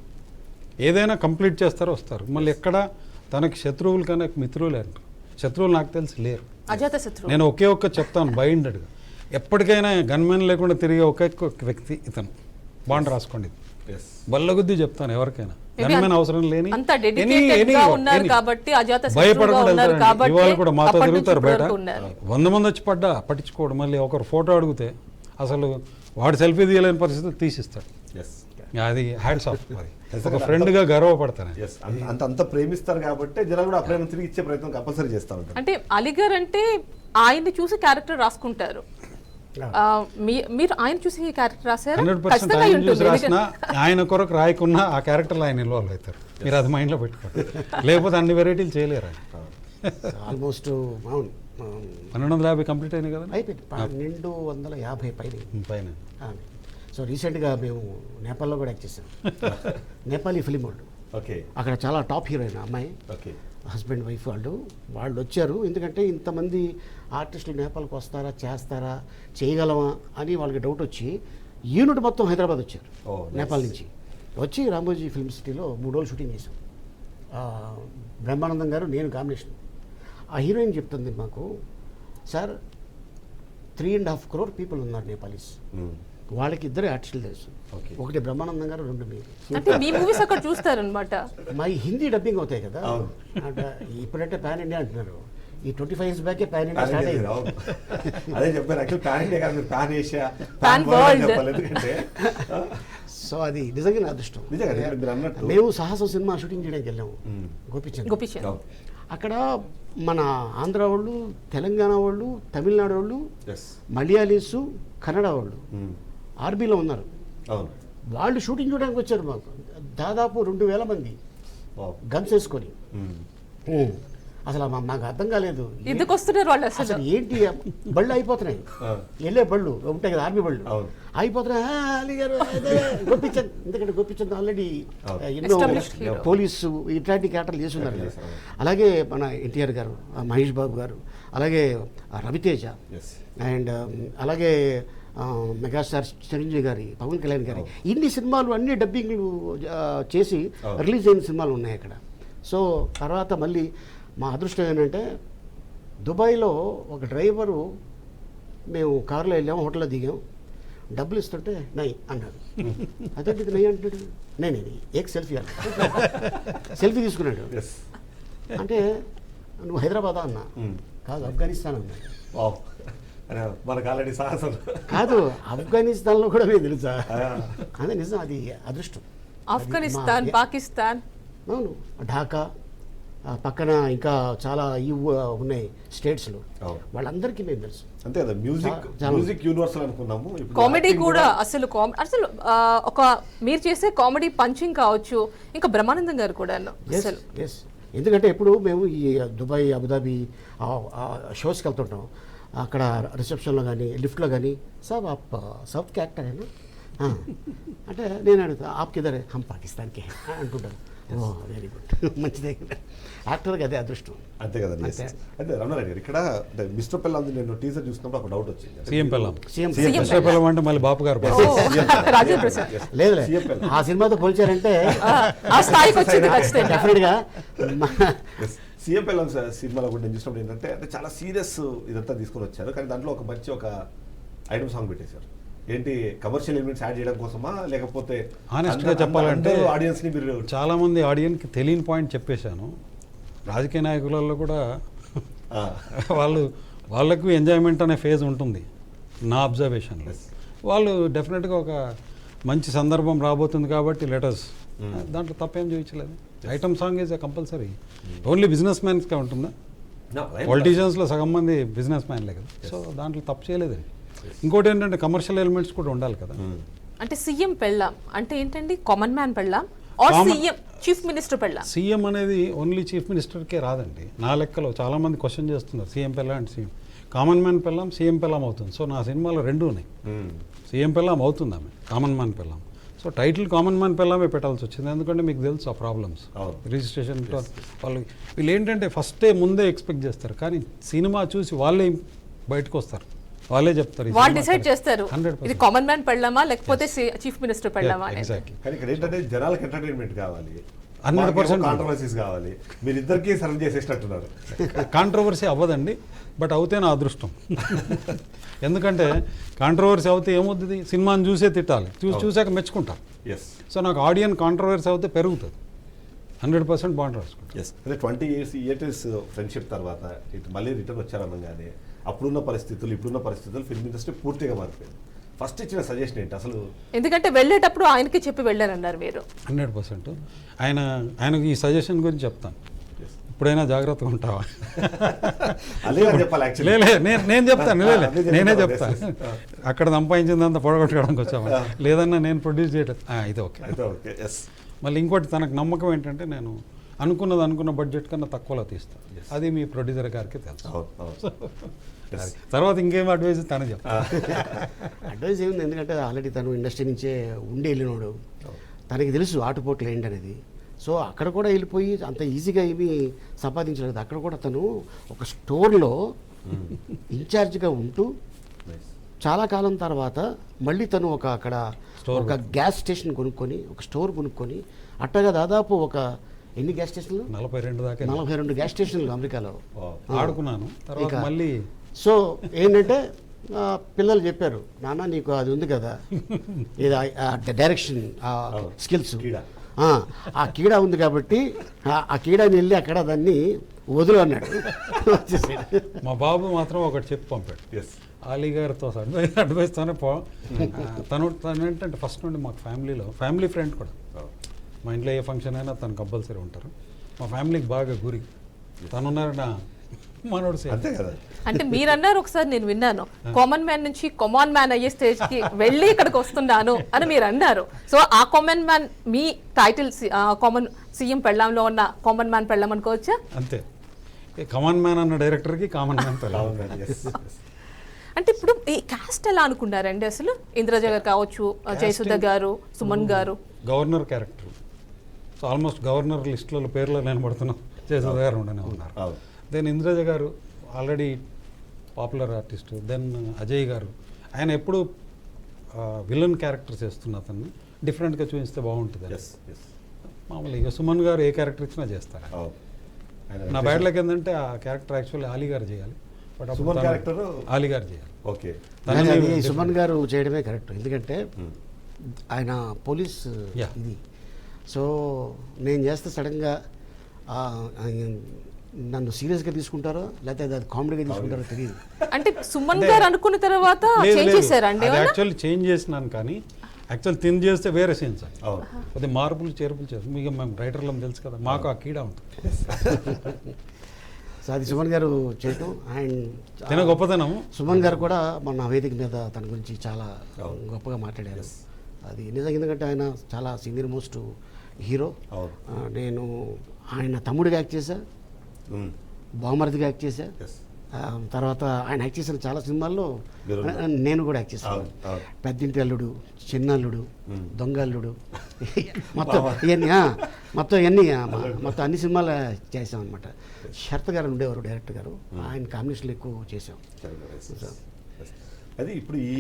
D: ఏదైనా కంప్లీట్ చేస్తారో వస్తారు. మళ్ళీ ఎక్కడ తనకి శత్రువులు కన్నా మిత్రువులే అంటారు. శత్రువులు నాకు తెలిసి లేరు. నేను ఒకే ఒక్క చెప్తాను బైండెడ్గా, ఎప్పటికైనా గన్మెన్ లేకుండా తిరిగే ఒకే ఒక్క వ్యక్తి ఇతను. బాండ్ రాసుకోండి, బల్లగుద్ది చెప్తాను ఎవరికైనా. గన్మెన్ అవసరం లేని భయపడకుండా. ఇవాళ కూడా మాతో తిరుగుతారు బయట, 100 మంది వచ్చి పట్టించుకోవడం. మళ్ళీ ఒకరు ఫోటో అడిగితే అసలు వాడు సెల్ఫీ తీయలేని పరిస్థితి తీసిస్తాడు. అది హ్యాండ్స్ ఆఫ్. ఒక ఫ్రెండ్గా గర్వపడతాను.
A: అంత ప్రేమిస్తారు కాబట్టి జనాలు కూడా ఆ ప్రేమ తిరిగి ఇచ్చే ప్రయత్నం కంపల్సరీ చేస్తా ఉంటారు.
B: అంటే అలీగర్ అంటే ఆయన్ని చూసి క్యారెక్టర్ రాసుకుంటారు. మీరు ఆయన చూసి క్యారెక్టర్ రాశారు.
D: 100% రాసినా ఆయన కొరకు రాయకున్నా ఆ క్యారెక్టర్లో ఆయన ఇన్వాల్వ్ అవుతారు. మీరు అది మైండ్లో పెట్టుకోండి, లేకపోతే అన్ని వెరైటీలు చేయలేరు. ఆయన
C: ఆల్మోస్ట్
D: 1250 కంప్లీట్ అయినాయి కదా,
C: అయిపోయింది. 1250 పైన. సో రీసెంట్గా మేము నేపాల్లో కూడా యాక్ట్ చేసాం. నేపాలీ ఫిలిం వాళ్ళు.
A: ఓకే.
C: అక్కడ చాలా టాప్ హీరోయిన్ అమ్మాయి.
A: ఓకే.
C: హస్బెండ్ వైఫ్ వాళ్ళు వచ్చారు. ఎందుకంటే ఇంతమంది ఆర్టిస్టులు నేపాల్కి వస్తారా, చేస్తారా, చేయగలమా అని వాళ్ళకి డౌట్ వచ్చి యూనిట్ మొత్తం హైదరాబాద్ వచ్చారు. నేపాల్ నుంచి వచ్చి రామోజీ ఫిల్మ్ సిటీలో 3 రోజులు షూటింగ్ చేసాం. బ్రహ్మానందం గారు, నేను కాంబినేషన్. ఆ హీరోయిన్ చెప్తుంది మాకు, సార్ 3.5 crore పీపుల్ ఉన్నారు నేపాలీస్, వాళ్ళకి 2 ఆర్టిస్టులు తెలుసు. ఒకటి బ్రహ్మానందం గారు, 2 మీరు.
B: అంటే మీ మూవీస్ అక్కడ చూస్తారనమాట.
C: మా హిందీ డబ్బింగ్ అవుతాయి కదా, అంటే ఇప్పుడంటే పాన్ ఇండియా అంటున్నారు. ఈ 25 years బ్యాకే పాన్ ఇండియా స్టార్ట్ అయ్యింది.
A: అదే చెప్పారు, యాక్చువల్ పాన్ ఇండియా కాదు, పాన్ ఏషియా,
B: పాన్ వరల్డ్.
A: ఎందుకంటే
C: సో అది నిజంగా నా అదృష్టం. మేము సాహసం సినిమా షూటింగ్ చేయడానికి వెళ్ళాము గోపిచంద్. అక్కడ మన ఆంధ్ర వాళ్ళు, తెలంగాణ వాళ్ళు, తమిళనాడు వాళ్ళు, మలయాళీస్, కన్నడ వాళ్ళు ఆర్బీలో ఉన్నారు. వాళ్ళు షూటింగ్ చూడడానికి వచ్చారు. మాకు దాదాపు 2000 మంది గన్స్ వేసుకొని. అసలు నాకు అర్థం కాలేదు,
B: ఎందుకు వస్తున్నారు వాళ్ళు,
C: అసలు ఏంటి. బళ్ళు అయిపోతున్నాయి, వెళ్ళే బళ్ళు ఉంటాయి కదా, ఆర్మీ బళ్ళు అయిపోతున్నాయి. గోపిచంద్, ఎందుకంటే గోపిచంద్ ఆల్రెడీ ఎన్నో పోలీసు ఇట్లాంటి క్యారెక్టర్లు చేస్తున్నారు. అలాగే మన ఎన్టీఆర్ గారు, మహేష్ బాబు గారు, అలాగే రవితేజ
A: ఎస్
C: అండ్ అలాగే మెగాస్టార్ చిరంజీవి గారి, పవన్ కళ్యాణ్ గారి, ఇన్ని సినిమాలు అన్ని డబ్బింగ్లు చేసి రిలీజ్ అయిన సినిమాలు ఉన్నాయి అక్కడ. సో తర్వాత మళ్ళీ మా అదృష్టం ఏంటంటే దుబాయ్లో ఒక డ్రైవరు, మేము కారులో వెళ్ళాము, హోటల్లో దిగాం, డబ్బులు ఇస్తుంటే నై అన్నాడు. అదే ఇది నై అంటాడు, నేను ఏక్ సెల్ఫీ అన్నాడు. సెల్ఫీ తీసుకున్నాడు.
A: ఎస్
C: అంటే నువ్వు హైదరాబాదా అన్నా, కాదు ఆఫ్ఘనిస్తాన్ అన్నాడు.
A: వావ్, అరే మనకు ఆల్రెడీ సాహసం.
C: కాదు ఆఫ్ఘనిస్తాన్లో కూడా నేను తెలుసా. అదే నిజం, అది అదృష్టం.
B: ఆఫ్ఘనిస్తాన్, పాకిస్తాన్,
C: అవును, ఢాకా పక్కన ఇంకా చాలా ఉన్నాయి స్టేట్స్లో, వాళ్ళందరికీ మేము తెలుసు.
A: అంతే కదా, మ్యూజిక్ యూనివర్సల్ అనుకున్నాము. ఇప్పుడు
B: కామెడీ
A: acting
B: కూడా అసలు ఒక మీరు చేసే కామెడీ పంచింగ్ కావచ్చు, ఇంకా బ్రహ్మానందం గారు కూడా అసలు.
C: ఎస్, ఎందుకంటే ఇప్పుడు మేము ఈ దుబాయ్, అబుదాబి షోస్కి వెళ్తుంటాం, అక్కడ రిసెప్షన్లో కానీ లిఫ్ట్లో కానీ, సాబ్ ఆప్ సౌత్ కి యాక్టర్ అయినా అంటే నేను అడుగుతా, ఆప్ కిదరే, హమ్ పాకిస్తాన్కి అనుకుంటాను. ఓ వెరీ గుడ్, మంచిదే. యాక్టర్కి అదే అదృష్టం.
A: అంతే కదా. అంటే రమణారెడ్డి గారు ఇక్కడ అంటే మిస్టర్ పెల్లాం నేను టీజర్ చూసినప్పుడు ఒక డౌట్ వచ్చింది.
D: సీఎం పెళ్ళాం,
C: సీఎం
D: మిస్టర్ పెళ్ళాం అంటే మళ్ళీ బాపు గారు
B: రాజేంద్ర ప్రసాద్
C: లేదు, ఆ సినిమాతో పోల్చారంటే
B: ఆ స్థాయికి వచ్చింది ఖచ్చితంగా.
C: డెఫినెట్గా
A: సీఎం పెల్లాం సినిమాలో కూడా నేను చూసినప్పుడు ఏంటంటే అంటే చాలా సీరియస్ ఇదంతా తీసుకొని వచ్చారు, కానీ దాంట్లో ఒక మంచి ఒక ఐటమ్ సాంగ్ పెట్టేశారు. ఏంటి, కమర్షియల్ ఎలిమెంట్స్ యాడ్ చేయడం కోసమా, లేకపోతే
D: ఆనెస్ట్గా చెప్పాలంటే
A: ఆడియన్స్ ని మీరు
D: చాలా మంది ఆడియన్స్కి తెలియని పాయింట్ చెప్పేశాను. రాజకీయ నాయకులలో కూడా వాళ్ళకు ఎంజాయ్మెంట్ అనే ఫేజ్ ఉంటుంది నా అబ్జర్వేషన్లో. వాళ్ళు డెఫినెట్గా ఒక మంచి సందర్భం రాబోతుంది కాబట్టి లెటర్స్, దాంట్లో తప్పేం చూపించలేదు. Item song is compulsory. Only business మ్యాన్స్గా ఉంటుందా? పొలిటీషియన్స్లో సగం మంది బిజినెస్ మ్యాన్లే కదా, సో దాంట్లో తప్పు చేయలేదండి. ఇంకోటి ఏంటంటే కమర్షియల్ ఎలిమెంట్స్ కూడా ఉండాలి కదా.
B: అంటే సీఎం పెళ్ళాం అంటే ఏంటండి, కామన్ మ్యాన్ పెళ్ళాం ఆర్ సీఎం చీఫ్ మినిస్టర్ పెళ్ళాం?
D: సీఎం అనేది ఓన్లీ చీఫ్ మినిస్టర్కే రాదండి. నా లెక్కలో చాలా మంది క్వశ్చన్ చేస్తున్నారు సీఎం పెళ్ళాం అంటే సీఎం కామన్ మ్యాన్ పెళ్ళాం, సీఎం పెళ్ళాం అవుతుంది. సో నా సినిమాలో రెండు ఉన్నాయి, సీఎం పెళ్ళాం అవుతుంది ఆమె, కామన్ మ్యాన్ పెళ్ళాం. సో టైటిల్ కామన్ మ్యాన్ పెళ్ళామే పెట్టాల్సి వచ్చింది, ఎందుకంటే మీకు తెలుసు ఆ ప్రాబ్లమ్స్ రిజిస్ట్రేషన్. వాళ్ళు వీళ్ళు ఏంటంటే ముందే ఎక్స్పెక్ట్ చేస్తారు, కానీ సినిమా చూసి వాళ్ళే బయటకు వస్తారు, వాళ్ళే చెప్తారు,
B: వాళ్ళు డిసైడ్ చేస్తారు ఇది కామన్ మ్యాన్ పెళ్ళామా లేకపోతే చీఫ్ మినిస్టర్ పెళ్ళామా అనేది.
D: ఎగ్జాక్ట్లీ.
A: కానీ ఇక్కడ ఏంటంటే జనాలకు ఎంటర్టైన్మెంట్ కావాలి,
D: 100%
A: కాంట్రవర్సీస్ కావాలి, మీరు ఇద్దరికి సర్వ్ చేసేటట్టున్నారు.
D: కాంట్రవర్సీ అవ్వదండి, బట్ అవుతే నా అదృష్టం. ఎందుకంటే కాంట్రవర్సీ అవుతే ఏమవుతుంది, సినిమాని చూసే తిట్టాలి, చూసాక మెచ్చుకుంటారు. సో నాకు ఆడియన్ కాంట్రవర్సీ అవుతే పెరుగుతుంది, 100% బాండ్ రాసుకుంటాం.
A: అంటే 20 years ఫ్రెండ్షిప్ తర్వాత ఇటు మళ్ళీ రిటర్న్ వచ్చారనగానే అప్పుడున్న పరిస్థితులు ఇప్పుడున్న పరిస్థితులు ఫిల్మ్ ఇండస్ట్రీ పూర్తిగా మారిపోయింది. ఫస్ట్ ఇచ్చిన సజెషన్ ఏంటి అసలు?
B: ఎందుకంటే వెళ్ళేటప్పుడు ఆయనకి చెప్పి వెళ్ళారన్నారు మీరు.
D: 100% ఆయనకు ఈ సజెషన్ గురించి చెప్తాను, ఇప్పుడైనా జాగ్రత్తగా ఉంటావా? నేను చెప్తాను, నేనే చెప్తాను. అక్కడ సంపాదించిందంతా పొడగొట్టుకోవడానికి వచ్చామా, లేదన్నా నేను ప్రొడ్యూస్ చేయలేదు, ఇది ఓకే. మళ్ళీ ఇంకోటి తనకు నమ్మకం ఏంటంటే నేను అనుకున్న బడ్జెట్ కన్నా తక్కువలో తీస్తాను, అది మీ ప్రొడ్యూసర్ గారికి తెలుసు. తర్వాత ఇంకేం అడ్వైజ్ తనే చెప్తాను.
C: అడ్వైజ్ ఏముంది, ఎందుకంటే ఆల్రెడీ తను ఇండస్ట్రీ నుంచే ఉండి వెళ్ళినోడు, తనకి తెలుసు ఆటుపోట్లు ఏంటనేది. సో అక్కడ కూడా వెళ్ళిపోయి అంత ఈజీగా ఏమీ సంపాదించలేదు. అక్కడ కూడా తను ఒక స్టోర్లో ఇన్ఛార్జ్గా ఉంటూ చాలా కాలం తర్వాత మళ్ళీ తను అక్కడ ఒక గ్యాస్ స్టేషన్ కొనుక్కొని, ఒక స్టోర్ కొనుక్కొని, అట్టగా దాదాపు ఎన్ని గ్యాస్ స్టేషన్లు, 42 గ్యాస్ స్టేషన్లు అమెరికాలో
D: ఆడుకున్నాను. తర్వాత మళ్ళీ
C: సో ఏంటంటే పిల్లలు చెప్పారు, నాన్న నీకు అది ఉంది కదా, ఇది డైరెక్షన్ స్కిల్స్, ఆ కీడా ఉంది కాబట్టి ఆ కీడాని వెళ్ళి అక్కడ దాన్ని వదులు అన్నాడు.
D: మా బాబు మాత్రం ఒకటి చెప్పి పంపాడు, ఆలీ గారితో అడ్వైస్తోనే తను ఏంటంటే ఫస్ట్ నుండి మాకు ఫ్యామిలీ ఫ్రెండ్ కూడా, మా ఇంట్లో ఏ ఫంక్షన్ అయినా తను కంపల్సరీ ఉంటారు. మా ఫ్యామిలీకి బాగా గురి తనున్నారు, నా మనోడు.
A: అంతే కదా.
B: అంటే మీరన్నారు ఒకసారి నేను విన్నాను, కామన్ మ్యాన్ నుంచి కామన్ మ్యాన్ అయ్యే స్టేజ్ కి వెళ్ళి ఇక్కడికి వస్తున్నాను అని మీరు అన్నారు. సో ఆ కామన్ మ్యాన్ మీ టైటిల్ కామన్ సీఎం పెళ్ళాంలో ఉన్న కామన్ మ్యాన్ పెళ్ళాం అనుకోవచ్చా?
D: అంతే, కామన్ మ్యాన్ అన్న డైరెక్టర్కి కామన్ మ్యాన్ పెళ్ళాం.
B: అంటే ఇప్పుడు ఈ కాస్ట్ ఎలా అనుకున్నారండి అసలు? ఇంద్రజ గారు కావచ్చు, జయసుధ గారు, సుమన్ గారు,
D: governor character. So almost governor లిస్టులో పేర్లో నిలబడుతున్నాం, జయసుధ గారు ఉండనే ఉన్నారు. Then Indraja garu already popular artist. Then Ajay garu, ఆయన ఎప్పుడు విలన్ క్యారెక్టర్స్ చేస్తున్న అతన్ని డిఫరెంట్గా చూపిస్తే బాగుంటుంది. మామూలుగా ఇక సుమన్ గారు ఏ క్యారెక్టర్ ఇచ్చినా చేస్తారు. నా బ్యాడ్ లక్ ఏంటంటే ఆ క్యారెక్టర్ యాక్చువల్లీ ఆలీ గారు చేయాలి, బట్
A: సుమన్ క్యారెక్టర్
D: ఆలీ గారు చేయాలి.
A: ఓకే,
C: కానీ అది సుమన్ గారు చేయడమే కరెక్ట్, ఎందుకంటే ఆయన పోలీస్
D: Yeah.
C: ఇది. సో నేను చేస్తే సడన్గా నన్ను సీరియస్గా తీసుకుంటారో లేకపోతే అది కామెడీగా తీసుకుంటారో తెలియదు.
B: అంటే సుమన్ గారు అనుకున్న తర్వాత చేంజ్ చేశారండి
D: యాక్చువల్లీ చేంజ్ చేసినాను, కానీ యాక్చువల్ తిన్ చేస్తే వేరే సీన్స్ అండి.
A: అవును.
D: అది మార్పులు చేర్పులు చేస్తాం. మీకు మేము రైటర్లం తెలుసు కదా, మాకు ఆ కీడా ఉంటుంది.
C: సో అది సుమన్ గారు చేయటం. అండ్
D: తిన గొప్పతనము.
C: సుమన్ గారు కూడా మొన్న వేదిక మీద తన గురించి చాలా గొప్పగా మాట్లాడారు. అది నిజంగా, ఎందుకంటే ఆయన చాలా సీనియర్ మోస్ట్ హీరో. నేను ఆయన తమ్ముడిగా యాక్ట్ చేశా, బామర్దిగా యాక్ట్ చేశా. తర్వాత ఆయన యాక్ట్ చేసిన చాలా సినిమాల్లో నేను కూడా యాక్ట్ చేశాను. పెద్దింటి అల్లుడు, చిన్న అల్లుడు, దొంగ అల్లుడు, మొత్తం ఇవన్నీ మొత్తం అన్ని సినిమాలు చేసాం అనమాట. శరత్ గారు ఉండేవారు డైరెక్టర్ గారు, ఆయన కాంబినేషన్లు ఎక్కువ చేసాం.
A: అది ఇప్పుడు ఈ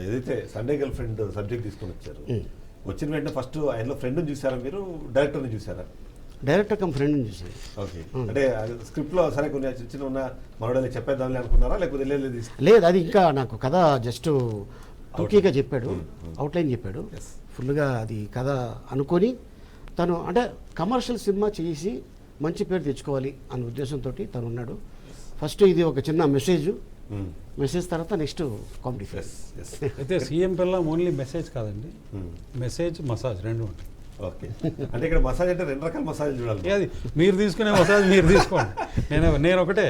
A: ఏదైతే సండే గర్ల్ ఫ్రెండ్ సబ్జెక్ట్ తీసుకొని వచ్చారు, వచ్చిన వెంటనే ఫస్ట్ ఆయనలో ఫ్రెండ్ని చూసారా మీరు, డైరెక్టర్ని చూసారా?
C: డైరెక్టర్ కమ్ ఫ్రెండ్ని చూసాను.
A: ఓకే, అంటే స్క్రిప్ట్లో సరే కొన్ని చిన్న ఉన్న మనోడని చెప్పేద్దామని అనుకున్నారా, లేకపోతే
C: లేదు, అది ఇంకా నాకు కథ జస్ట్ టూకీగా చెప్పాడు, అవుట్లైన్ చెప్పాడు. ఫుల్గా అది కథ అనుకొని తను అంటే కమర్షియల్ సినిమా చేసి మంచి పేరు తెచ్చుకోవాలి అనే ఉద్దేశంతో తను ఉన్నాడు. ఫస్ట్ ఇది ఒక చిన్న మెసేజ్ తర్వాత నెక్స్ట్ కామెడీ ఫేస్.
D: అయితే సీఎం పిల్ల ఓన్లీ మెసేజ్ కాదండి, మెసేజ్ మసాజ్ రెండు ఉంటాయి.
A: ఓకే, అంటే ఇక్కడ మసాజ్ అంటే రెండు రకాల మసాజ్ చూడాలి.
D: అది మీరు తీసుకునే మసాజ్ మీరు తీసుకోండి. నేను ఒకటే